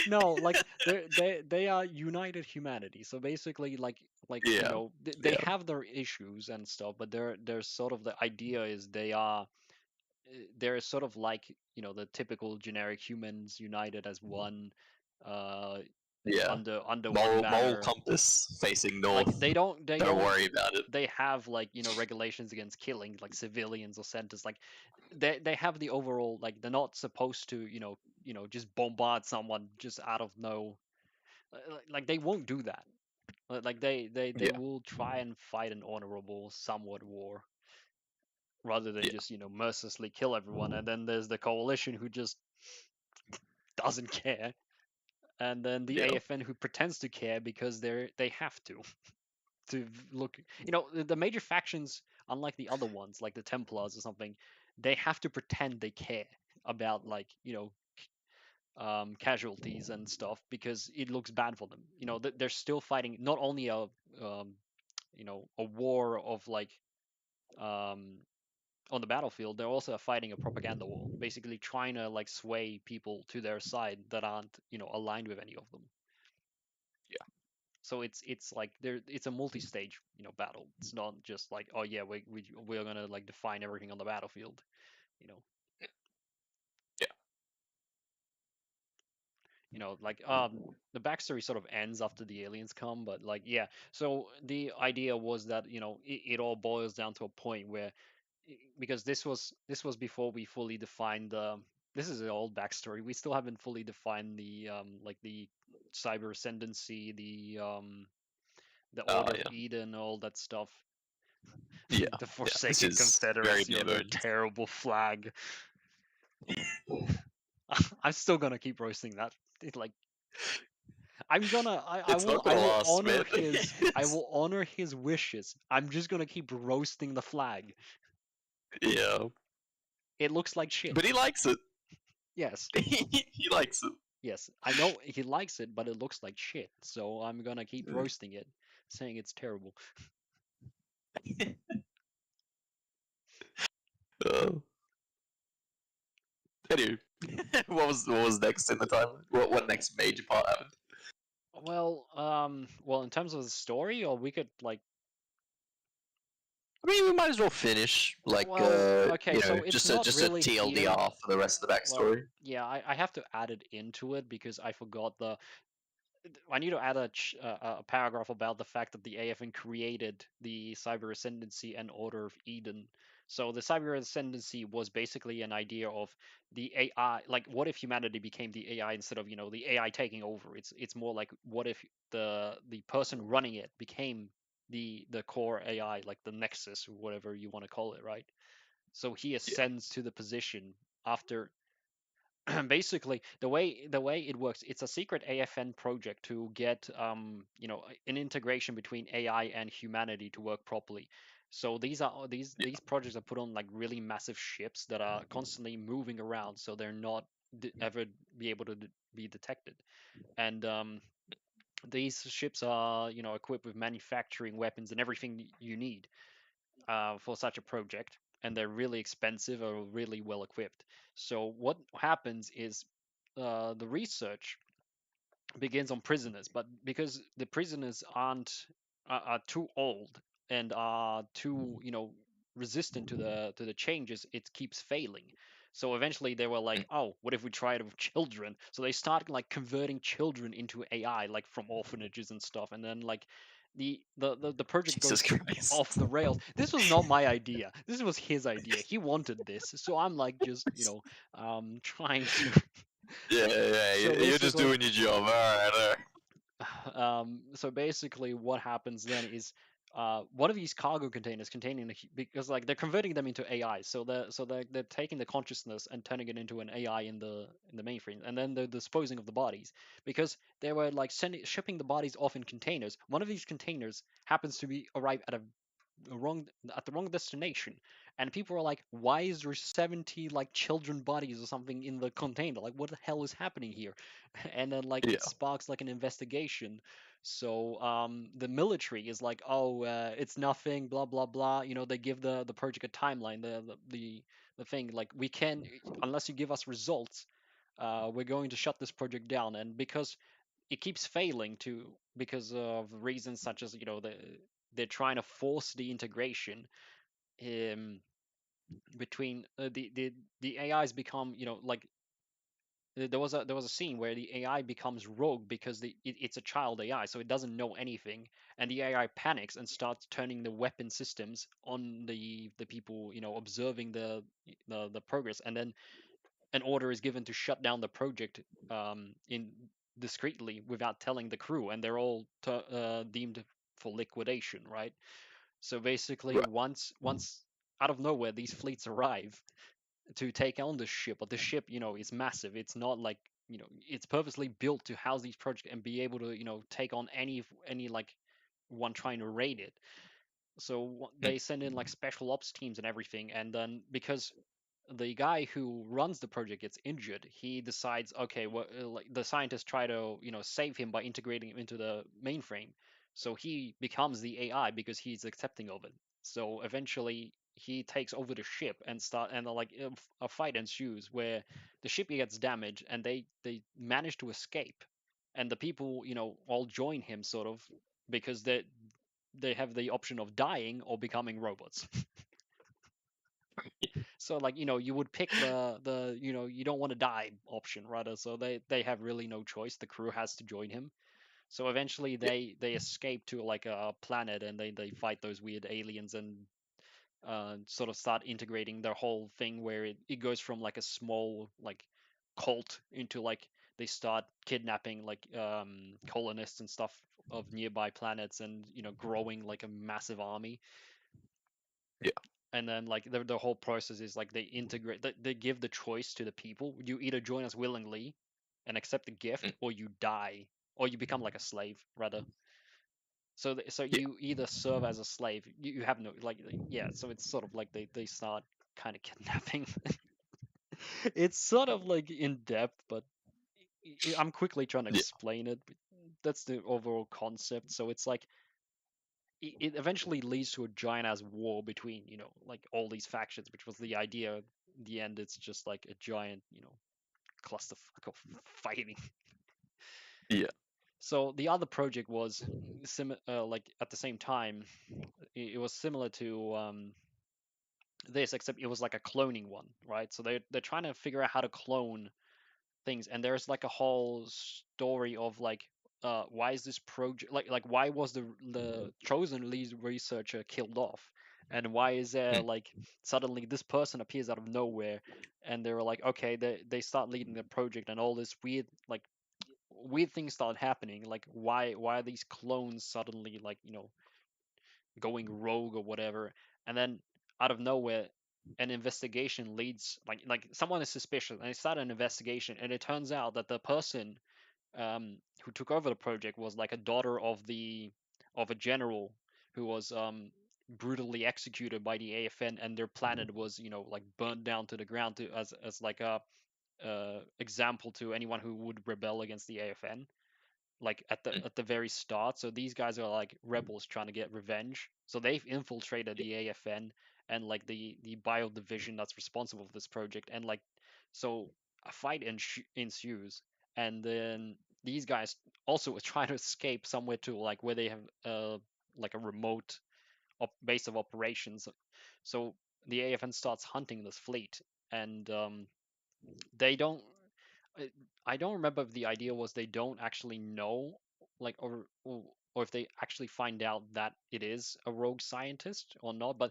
No, like they are united humanity. So basically, like Yeah. they Yeah. have their issues and stuff, but they're sort of the idea is they're sort of like the typical generic humans united as one, uh, Yeah. under one Moral banner. compass facing Like north. they don't they Don't don't worry about it. they have like regulations against killing like civilians or centers. Like they have the overall, like they're not supposed to just bombard someone just out of no, like they won't do that. Like they Yeah. will try and fight an honorable somewhat war rather than Yeah. just mercilessly kill everyone. And then there's the coalition who just doesn't care, and then the Yeah. AFN who pretends to care because they have to look. The major factions, unlike the other ones like the Templars or something, they have to pretend they care about like casualties and stuff because it looks bad for them. They're still fighting not only a war of like um, on the battlefield, they're also fighting a propaganda war, basically trying to like sway people to their side that aren't aligned with any of them. Yeah. So it's like it's a multi-stage battle. It's not just like, oh yeah, we're gonna like define everything on the battlefield. You know, Yeah. like the backstory sort of ends after the aliens come, but like yeah. So the idea was that it all boils down to a point where because this was before we fully defined this is an old backstory. We still haven't fully defined the like the cyber ascendancy, the Order of Yeah. Eden, all that stuff. Yeah. The Yeah. This Forsaken is very Confederacy bare or their bones. terrible flag. I'm still gonna keep roasting that. Like I It's will not gonna last, honor man. his wishes. I'm just gonna keep roasting the flag. Yeah, It looks like shit. but he likes it. Yes. He likes it. Yes, I know he likes it, but it looks like shit. So I'm gonna keep Mm. roasting it, saying it's terrible. Uh, anyway, what was next in the timeline? What next major part happened? Well, in terms of the story, or we could like, I mean, we might as well finish like well, okay, so it's just a not really here. TLDR for the rest of the Well, backstory. yeah, I have to add it into it because I forgot the. I need to add a paragraph about the fact that the AFN created the Cyber Ascendancy and Order of Eden. So the Cyber Ascendancy was basically an idea of the AI, like what if humanity became the AI instead of the AI taking over? It's more like what if the person running it became the core AI, like the Nexus or whatever you want to call it, right? So he Yeah. ascends to the position after basically the way it works, it's a secret AFN project to get an integration between AI and humanity to work properly. So Yeah. these projects are put on like really massive ships that are constantly moving around, so they're not ever be able to be detected. And these ships are equipped with manufacturing weapons and everything you need for such a project, and they're really expensive or really well equipped. So what happens is the research begins on prisoners, but because the prisoners are too old and are too resistant to the changes, it keeps failing. So eventually they were like, Mm. oh, what if we try it with children? So they start like converting children into AI, like from orphanages and stuff, and then like the project Jesus goes off Christ. the rails. This was not my idea. This was his idea. He wanted this, so I'm like just trying to. So You're just basically, doing your job. All right, all right. so basically, what happens then is one of these cargo containers containing because like they're converting them into AI, so they're taking the consciousness and turning it into an AI in the mainframe, and then they're disposing of the bodies because they were like shipping the bodies off in containers. One of these containers happens to be arrive at the wrong destination, and people are like, why is there 70 like children bodies or something in the container? Like, what the hell is happening here? And then like it Yeah. sparks like an investigation. So the military is like, oh, it's nothing, blah blah blah. They give the project a timeline, the thing like, we can, unless you give us results, we're going to shut this project down. And because it keeps failing to because of reasons such as they're trying to force the integration um, between the AIs become like there was a scene where the AI becomes rogue because it's a child AI, so it doesn't know anything, and the AI panics and starts turning the weapon systems on the people observing the progress, and then an order is given to shut down the project in discreetly without telling the crew, and they're all deemed for liquidation, right? So basically, Right. once out of nowhere these fleets arrive to take on the ship, but the ship is massive. It's not like it's purposely built to house these projects and be able to take on any like one trying to raid it. So Mm. they send in like special ops teams and everything, and then because the guy who runs the project gets injured, he decides, okay, well, like the scientists try to save him by integrating him into the mainframe, so he becomes the AI because he's accepting of it. So eventually he takes over the ship and like a fight ensues where the ship gets damaged and they manage to escape, and the people all join him sort of because they have the option of dying or becoming robots. So like you would pick the you don't want to die option rather, so they have really no choice. The crew has to join him. So eventually Yeah. they escape to like a planet, and they fight those weird aliens and sort of start integrating their whole thing where it goes from like a small like cult into like they start kidnapping like colonists and stuff of nearby planets, and growing like a massive army. Yeah. And then like the whole process is like they give the choice to the people. You either join us willingly and accept the gift, Mm. or you die, or you become like a slave rather. So Yeah. you either serve as a slave, you have no like, yeah, so it's sort of like they start kind of kidnapping. It's sort of like in depth, but I'm quickly trying to Yeah. explain it. That's the overall concept. So it's like it eventually leads to a giant ass war between like all these factions, which was the idea. In the end, it's just like a giant clusterfuck of fighting. Yeah. So the other project was like at the same time, it was similar to this, except it was like a cloning one, right? So they're trying to figure out how to clone things, and there's like a whole story of like why is this project like why was the chosen lead researcher killed off, and why is there Hmm. like suddenly this person appears out of nowhere, and they're like okay, they start leading the project, and all this weird things start happening, like why are these clones suddenly like going rogue or whatever, and then out of nowhere an investigation leads, like someone is suspicious and they start an investigation, and it turns out that the person who took over the project was like a daughter of a general who was brutally executed by the AFN, and their planet was like burned down to the ground as like a example to anyone who would rebel against the AFN, like at the very start. So these guys are like rebels trying to get revenge. So they've infiltrated the AFN and like the bio division that's responsible for this project, and like so a fight ensues, and then these guys also are trying to escape somewhere to like where they have like a remote base of operations. So the AFN starts hunting this fleet, and they don't I I don't remember if the idea was they don't actually know, like, or if they actually find out that it is a rogue scientist or not. But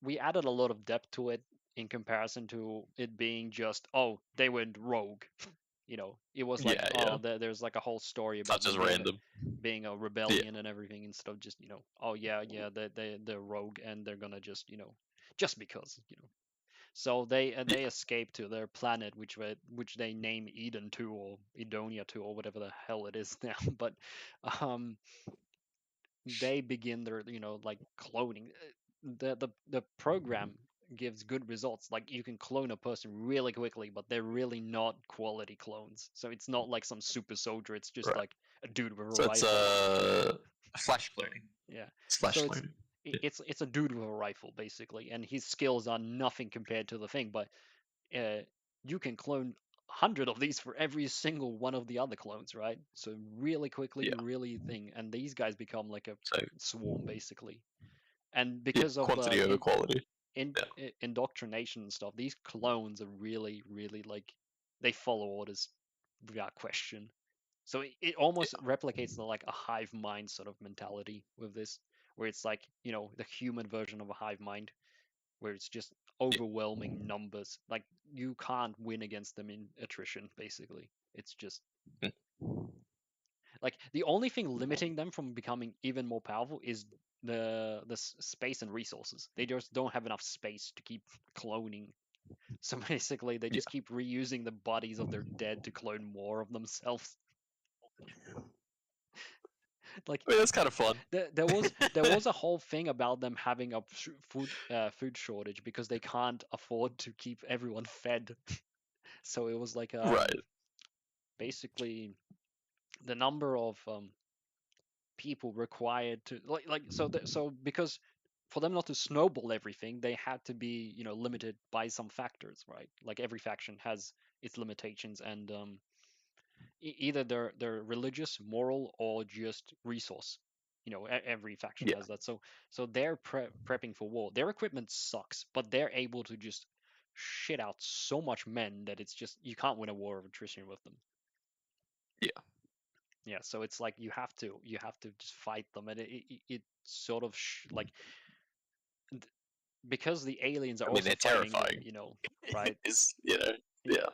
we added a lot of depth to it in comparison to it being just, oh, they went rogue. It was like, Yeah. oh, Yeah. there's like a whole story It's not about them just being random. a Yeah. rebellion and everything, instead of just, oh yeah, yeah, they're rogue and they're gonna just, just because, so Yeah. they escape to their planet, which they name Eden 2 or Edonia 2 or whatever the hell it is now. But um, they begin their like cloning. The program gives good results. Like you can clone a person really quickly, but they're really not quality clones. So it's not like some super soldier. It's just Right. like a dude with a So it's rifle. flash cloning. Yeah. It's flash So cloning. Yeah. it's a dude with a rifle basically, and his skills are nothing compared to the thing. But uh, you can clone 100 of these for every single one of the other clones, right? So really quickly, Yeah. really thing, and these guys become like a So swarm basically. And yeah, because of quantity over quality. Yeah. indoctrination and stuff, these clones are really, really like they follow orders without question. So it almost replicates the like a hive mind sort of mentality with this, where it's like the human version of a hive mind, where it's just Yeah. overwhelming numbers. Like you can't win against them in attrition, basically. It's just Hmm. like the only thing limiting them from becoming even more powerful is the space and resources. They just don't have enough space to keep cloning. So basically, they Yeah. just keep reusing the bodies of their dead to clone more of themselves. Like I mean, that's kind of fun. there was a whole thing about them having a food shortage because they can't afford to keep everyone fed. So it was like Right. basically the number of people required to so because for them not to snowball everything, they had to be limited by some factors, right? Like every faction has its limitations, and either they're religious, moral, or just resource. Every faction Yeah. has that. So they're prepping for war. Their equipment sucks, but they're able to just shit out so much men that it's just you can't win a war of attrition with them. Yeah. Yeah, so it's like you have to just fight them, and it sort of like because the aliens are I mean, also they're fighting them, terrifying. right? Is Yeah. yeah.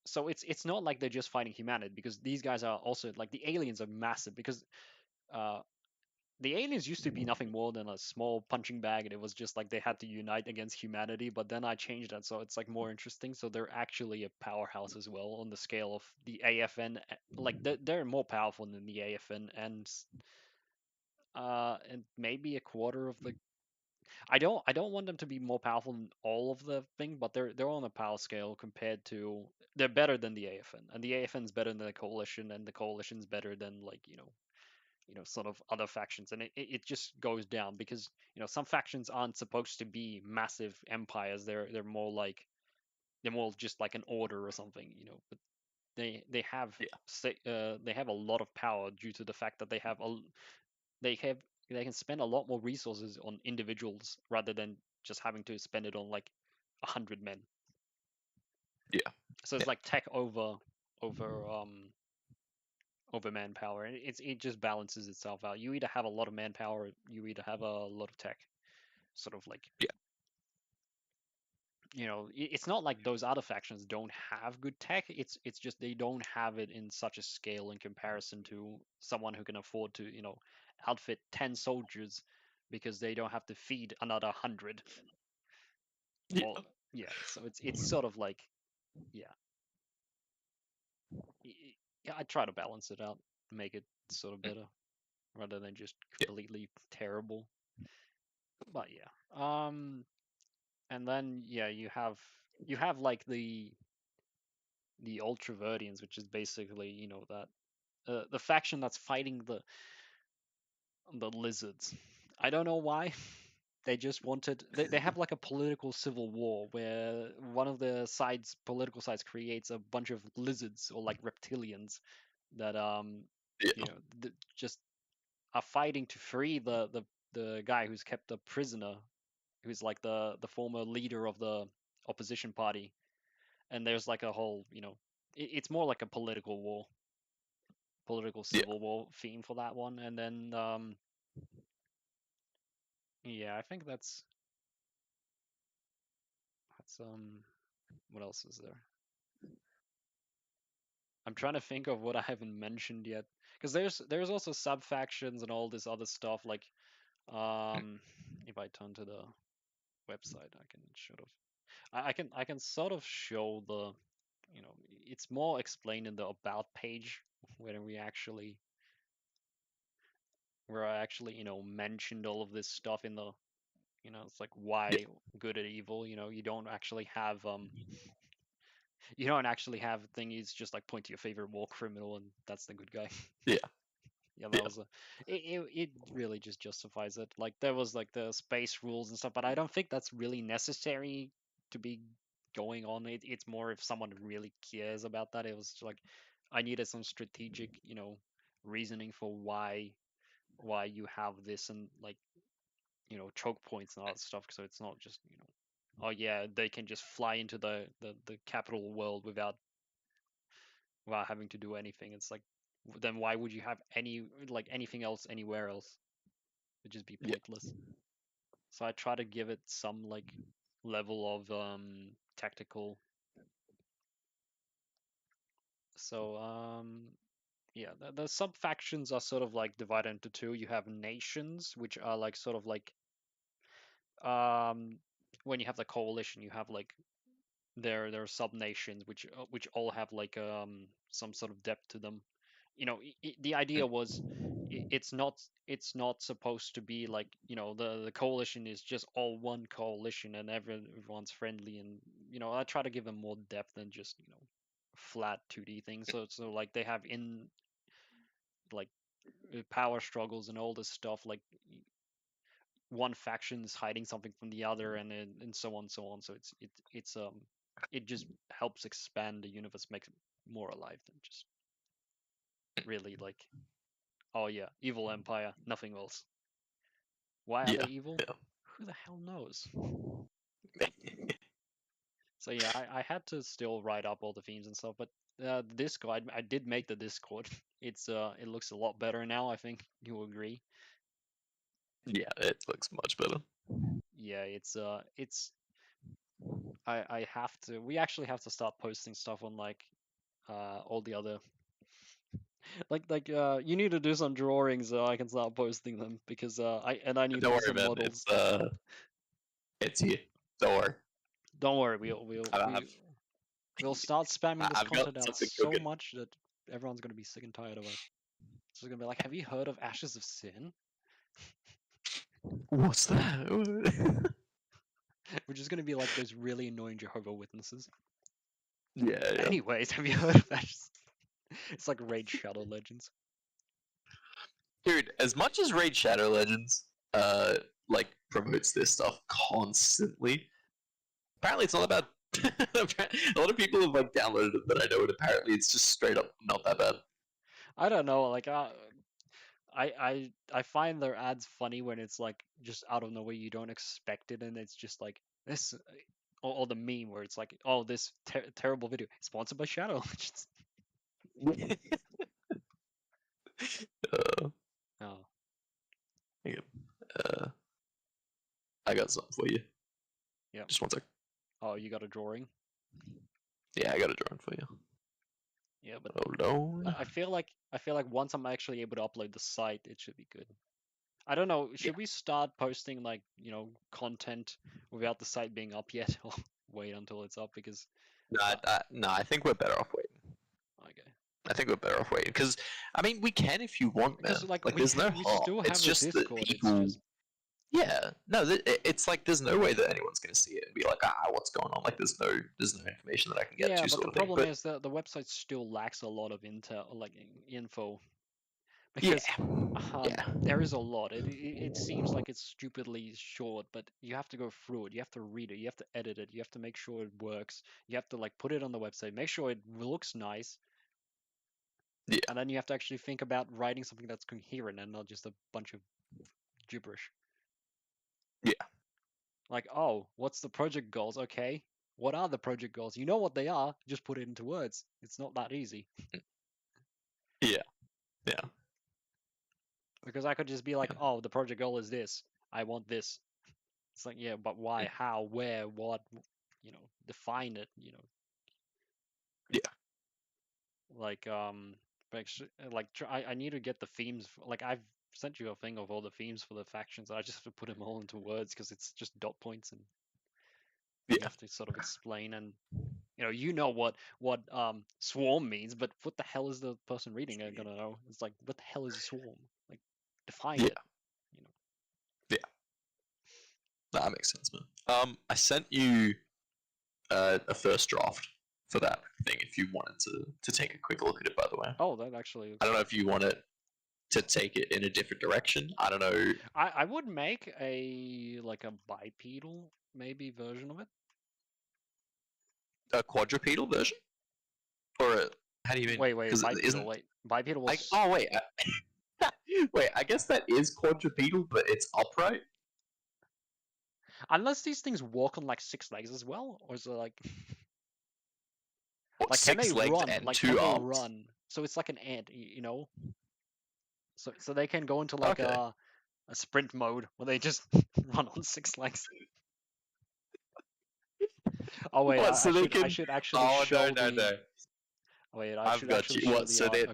So it's not like they're just fighting humanity, because these guys are also like the aliens are massive, because uh the aliens used to be nothing more than a small punching bag, and it was just like they had to unite against humanity. But then I changed that, so it's like more interesting. So they're actually a powerhouse as well on the scale of the AFN. Like they're more powerful than the AFN, and maybe a quarter of the I don't want them to be more powerful than all of the thing, but they're on a power scale compared to they're better than the AFN, and the AFN's better than the coalition, and the coalition's better than like sort of other factions, and it just goes down because some factions aren't supposed to be massive empires. They're more like they're more just like an order or something, but they have they have a lot of power due to the fact that they have they can spend a lot more resources on individuals rather than just having to spend it on like 100 men. Yeah. So it's like tech over manpower, and it just balances itself out. You either have a lot of manpower, or you either have a lot of tech. Sort of like it's not like those other factions don't have good tech. It's just they don't have it in such a scale in comparison to someone who can afford to outfit 10 soldiers because they don't have to feed another 100. Yeah. Or, yeah, so it's sort of like yeah. Yeah, I try to balance it out, make it sort of better rather than just completely terrible. But yeah. And then yeah, you have like the Ultraverdians, which is basically that the faction that's fighting the lizards. I don't know why. They just wanted they have like a political civil war where one of the political sides creates a bunch of lizards or like reptilians that just are fighting to free the guy who's kept a prisoner, who's like the former leader of the opposition party. And there's like a whole it's more like a political civil war theme for that one. And then yeah, I think that's what else is there? I'm trying to think of what I haven't mentioned yet, because there's also sub factions and all this other stuff. Like, if I turn to the website, I can sort of, I can sort of show the, it's more explained in the about page where where I actually mentioned all of this stuff in the, it's like why good and evil. You don't actually have you don't actually have thingies just like point to your favorite war criminal and that's the good guy. Yeah. Yeah, that was it really just justifies it. Like there was like the space rules and stuff, but I don't think that's really necessary to be going on. It's more if someone really cares about that. It was like I needed some strategic, reasoning for why you have this, and like choke points and all that stuff. So it's not just oh yeah, they can just fly into the capital world without having to do anything. It's like then why would you have anything else anywhere else? It'd just be pointless. So I try to give it some like level of tactical. So yeah, the sub factions are sort of like divided into two. You have nations, which are like sort of like when you have the coalition, you have like their sub nations, which all have like some sort of depth to them. The idea was it's not supposed to be like the coalition is just all one coalition and everyone's friendly, and I try to give them more depth than just flat 2D things. So like they have in like power struggles and all this stuff, like one faction is hiding something from the other, and so on so on. So it just helps expand the universe, makes it more alive than just really like oh yeah, evil empire, nothing else. Why are they evil? Who the hell knows? So yeah, I had to still write up all the themes and stuff, but the Discord, I did make the Discord. It looks a lot better now. I think you agree. Yeah, it looks much better. Yeah, it's I have to. We actually have to start posting stuff on like all the other you need to do some drawings so I can start posting them because I need Don't to do worry, some man. models. It's here. Don't worry. Don't worry, we'll start spamming this I've got content out something so cooking. much that everyone's gonna be sick and tired of us. It's gonna be like, have you heard of Ashes of Sin? What's that? Which is going to be like those really annoying Jehovah Witnesses. Yeah. Anyways, have you heard of that? It's like Raid Shadow Legends. Dude, as much as Raid Shadow Legends, like promotes this stuff constantly, apparently it's not that bad. A lot of people have like downloaded it that I know, and apparently it's just straight up not that bad. I don't know, like I find their ads funny when it's like just out of nowhere, you don't expect it, and it's just like this, or the meme where it's like, oh, this terrible video sponsored by Shadow Legends. Oh, I got something for you. yeah. Just one sec. Oh, you got a drawing? Yeah, I got a drawing for you. Yeah, but Hold on. I feel like once I'm actually able to upload the site, it should be good. I don't know. Should we start posting like content without the site being up yet, or wait until it's up? Because No, I think we're better off waiting. okay. I think we're better off waiting because I mean we can if you want, man. Because like there's no we harm. still have It's the just that Discord. people. It's just Yeah, no, it's like there's no way that anyone's gonna see it and be like, what's going on? Like there's no information that I can get yeah, to. but the Sort of thing. problem But is that the website still lacks a lot of intel, like info. yeah, Because there is a lot. It seems like it's stupidly short, but you have to go through it. You have to read it. You have to edit it. You have to make sure it works. You have to like put it on the website, make sure it looks nice. Yeah. And then you have to actually think about writing something that's coherent and not just a bunch of gibberish. Yeah. Like, oh, what's the project goals? Okay. What are the project goals? You know what they are. Just put it into words. It's not that easy. Yeah. Because I could just be like, oh, the project goal is this. I want this. It's like, yeah, but why, how, where, what, define it, Yeah. Like, I need to get the themes. Like, I've sent you a thing of all the themes for the factions. I just have to put them all into words because it's just dot points and you have to sort of explain. And you know what swarm means, but what the hell is the person reading gonna know? It's like, what the hell is a swarm? Like, define it. Yeah. That makes sense, man. I sent you a first draft for that thing if you wanted to take a quick look at it, by the way. Oh, that actually. I don't know if you want it to take it in a different direction. I don't know. I would make a bipedal maybe version of it. A quadrupedal version, or how do you mean? Wait, bipedal. Wait, bipedal was. Wait. Wait, I guess that is quadrupedal, but it's upright. Unless these things walk on like 6 legs as well, or is it like? What, like, 6 can they legs run? and Like, 2 can they arms? run? So it's like an ant, So they can go into like a sprint mode where they just run on 6 legs. Oh wait, I should actually show no. Wait, I've got you. What? So their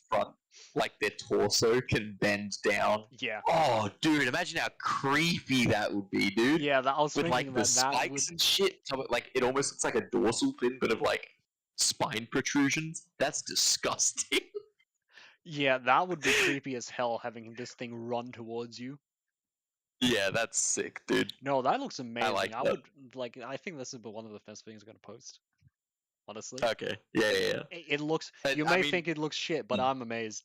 front, like their torso, can bend down. Yeah. Oh, dude! Imagine how creepy that would be, dude. Yeah, I was with thinking like the spikes and shit. So like it almost looks like a dorsal fin, but of like spine protrusions. That's disgusting. Yeah, that would be creepy as hell, having this thing run towards you. Yeah, that's sick, dude. No, that looks amazing. I would like. I think this is one of the first things I'm gonna post. Honestly. Okay. Yeah. It looks. You may think it looks shit, but I'm amazed.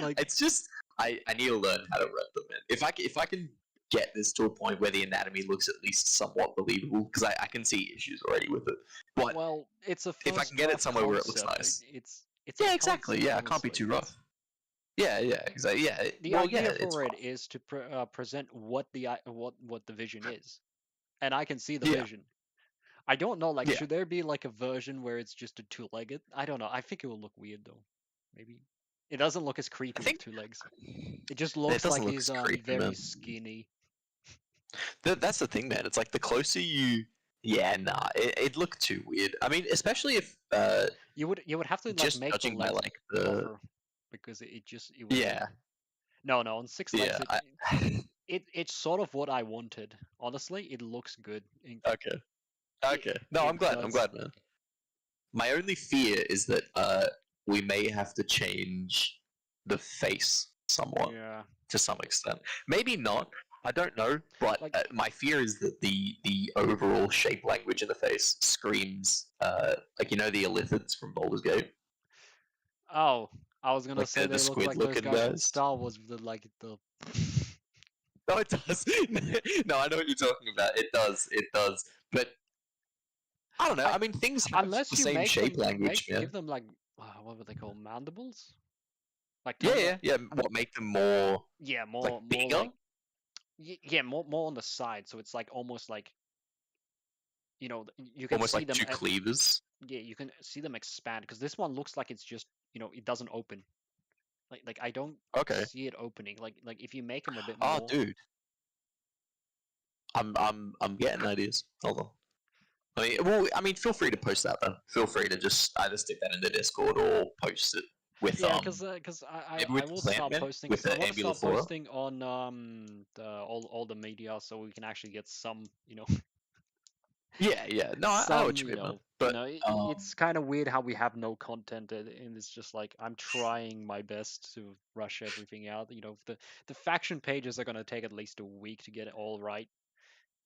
Like, it's just I need to learn how to render them, man. If I can get this to a point where the anatomy looks at least somewhat believable, because I can see issues already with it. But well, it's a. If I can get it somewhere where it looks nice. It's exactly. Yeah, it can't be too rough. Yeah, exactly. Yeah. The idea for it is to present what the vision is, and I can see the vision. I don't know, like, should there be like a version where it's just a 2-legged? I don't know. I think it will look weird though. Maybe it doesn't look as creepy with 2 legs. It just looks like he's very skinny. That's the thing, man. It's like the closer you. Yeah, nah, it looked too weird. I mean, especially if you would have to like just make judging the legs by like the because it would, yeah. No, on 6 legs. It's sort of what I wanted. Honestly, it looks good. Okay. No, I'm glad. I'm glad, man. My only fear is that we may have to change the face somewhat Yeah. to some extent. Maybe not. I don't know, but Like- my fear is that the overall shape language interface screams like the Illithids from Baldur's Gate. Oh, I was gonna Like say the they look squid like those looking guys from guys. Star Wars with the. No, it does. No, I know what you're talking about. It does. It does. But I don't know. I mean, things have Unless the you same make shape them, language, man. give them like what were they called, mandibles? Like Yeah. What make them more yeah, like more bigger? like yeah, more on the side, so it's like almost like you can Almost see like them. two cleavers. Yeah, you can see them expand because this one looks like it's just it doesn't open. Like I don't Okay. see it opening. Like if you make them a bit Oh, more. dude. I'm getting ideas. Hold on. I mean, feel free to post that then. Feel free to just either stick that in the Discord or post it with Yeah, because I maybe with will start Plantman, posting. with I the want to start Ambuliflora. posting on all the media so we can actually get some Yeah. No, I know what you mean, man. But it's kind of weird how we have no content and it's just like I'm trying my best to rush everything out. The faction pages are gonna take at least a week to get it all right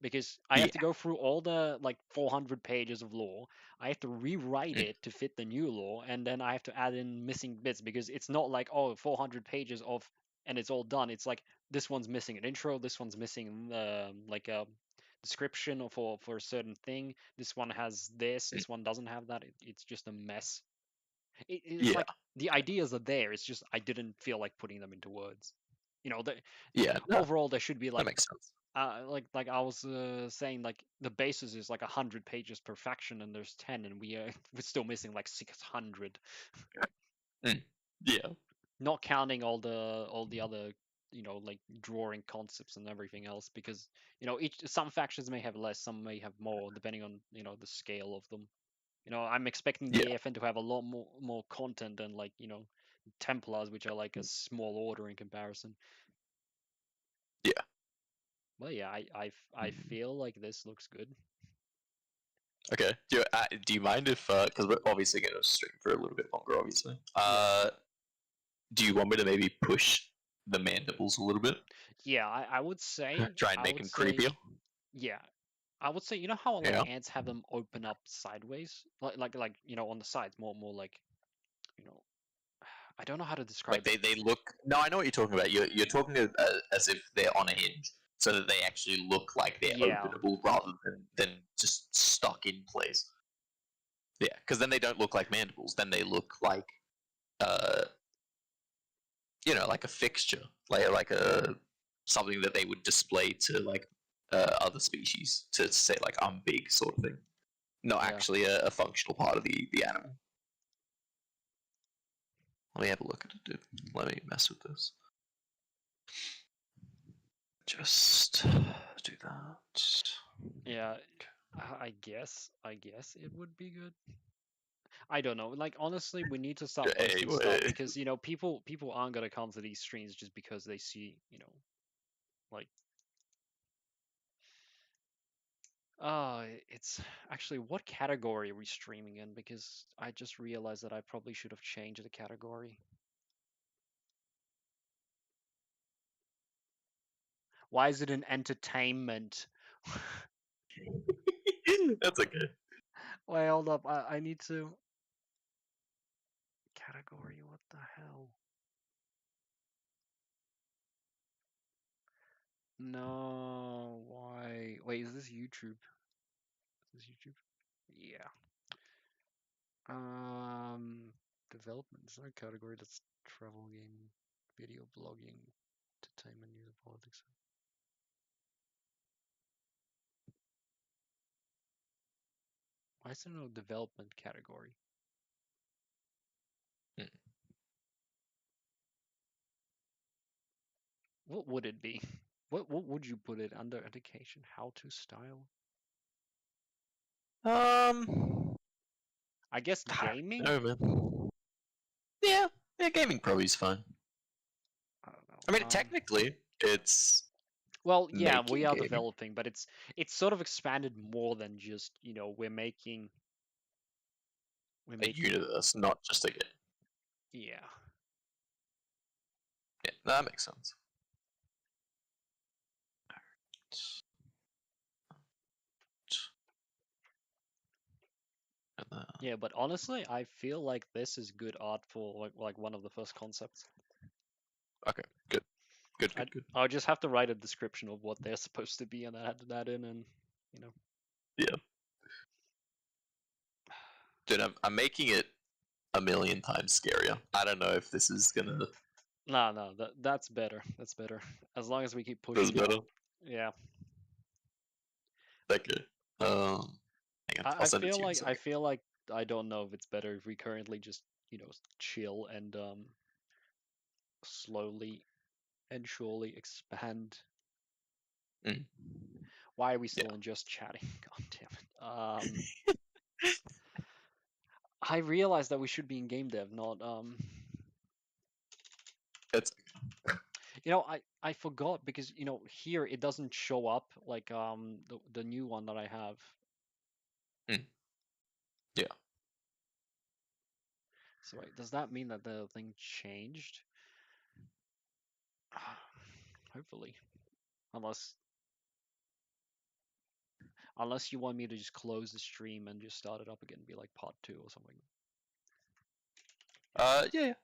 because I have to go through all the like 400 pages of lore. I have to rewrite it to fit the new lore, and then I have to add in missing bits because it's not like 400 pages of and it's all done. It's like this one's missing an intro, this one's missing like a description for a certain thing. This one has this one doesn't have that. It's just a mess. It's like the ideas are there. It's just I didn't feel like putting them into words. No, overall there should be that like makes sense. like I was saying, like the basis is like 100 pages per faction, and there's 10, and we're still missing like 600. Yeah. Not counting all the other like drawing concepts and everything else, because some factions may have less, some may have more, depending on the scale of them. I'm expecting the AFN to have a lot more content than like Templars, which are like a small order in comparison. Yeah. Well, yeah, I feel like this looks good. Okay. Do you mind if because we're obviously going to stream for a little bit longer, obviously. Do you want me to maybe push the mandibles a little bit? Yeah, I would say try and make them creepier. Yeah, I would say how like ants have them open up sideways, like on the sides, more like I don't know how to describe. Like they look. No, I know what you're talking about. You're talking as if they're on a hinge, so that they actually look like they're openable rather than just stuck in place. Yeah, because then they don't look like mandibles. Then they look like, like a fixture, like a something that they would display to like other species to say like I'm big sort of thing. Not actually a functional part of the animal. Let me have a look at it. Let me mess with this. Just do that. Yeah, I guess it would be good. I don't know. Like honestly, we need to start posting stuff because people aren't gonna come to these streams just because they see like. It's actually, what category are we streaming in? Because I just realized that I probably should have changed the category. Why is it an entertainment? That's okay. Wait, hold up. I need to. Category, what the hell? No, why? Wait, is this YouTube? Is this YouTube? Yeah. Development. Is there a category that's travel game, video blogging, entertainment, news, and politics? Why is there no development category? What would it be? What would you put it under? Education, how to style? I guess gaming. No man. Yeah, gaming probably is fine. I don't know. I mean, technically, it's. Well, yeah, we are developing, but it's sort of expanded more than just we're making a universe, not just a game. Yeah. Yeah, that makes sense. Yeah, but honestly, I feel like this is good art for like one of the first concepts. Okay, good. Good. I'll just have to write a description of what they're supposed to be and add that in, and you know. Yeah. Dude, I'm making it a million times scarier. I don't know if this is gonna. No, that's better. That's better. As long as we keep That's pushing better. it. Yeah. Okay. Hang on. I'll send it to you in a second. I feel like I don't know if it's better if we currently just chill and slowly and surely expand. Mm. Why are we still in just chatting? God damn it. I realized that we should be in game dev, not It's I forgot because here it doesn't show up like the new one that I have. Yeah. So wait, does that mean that the thing changed? Hopefully. Unless you want me to just close the stream and just start it up again and be like part 2 or something. Yeah.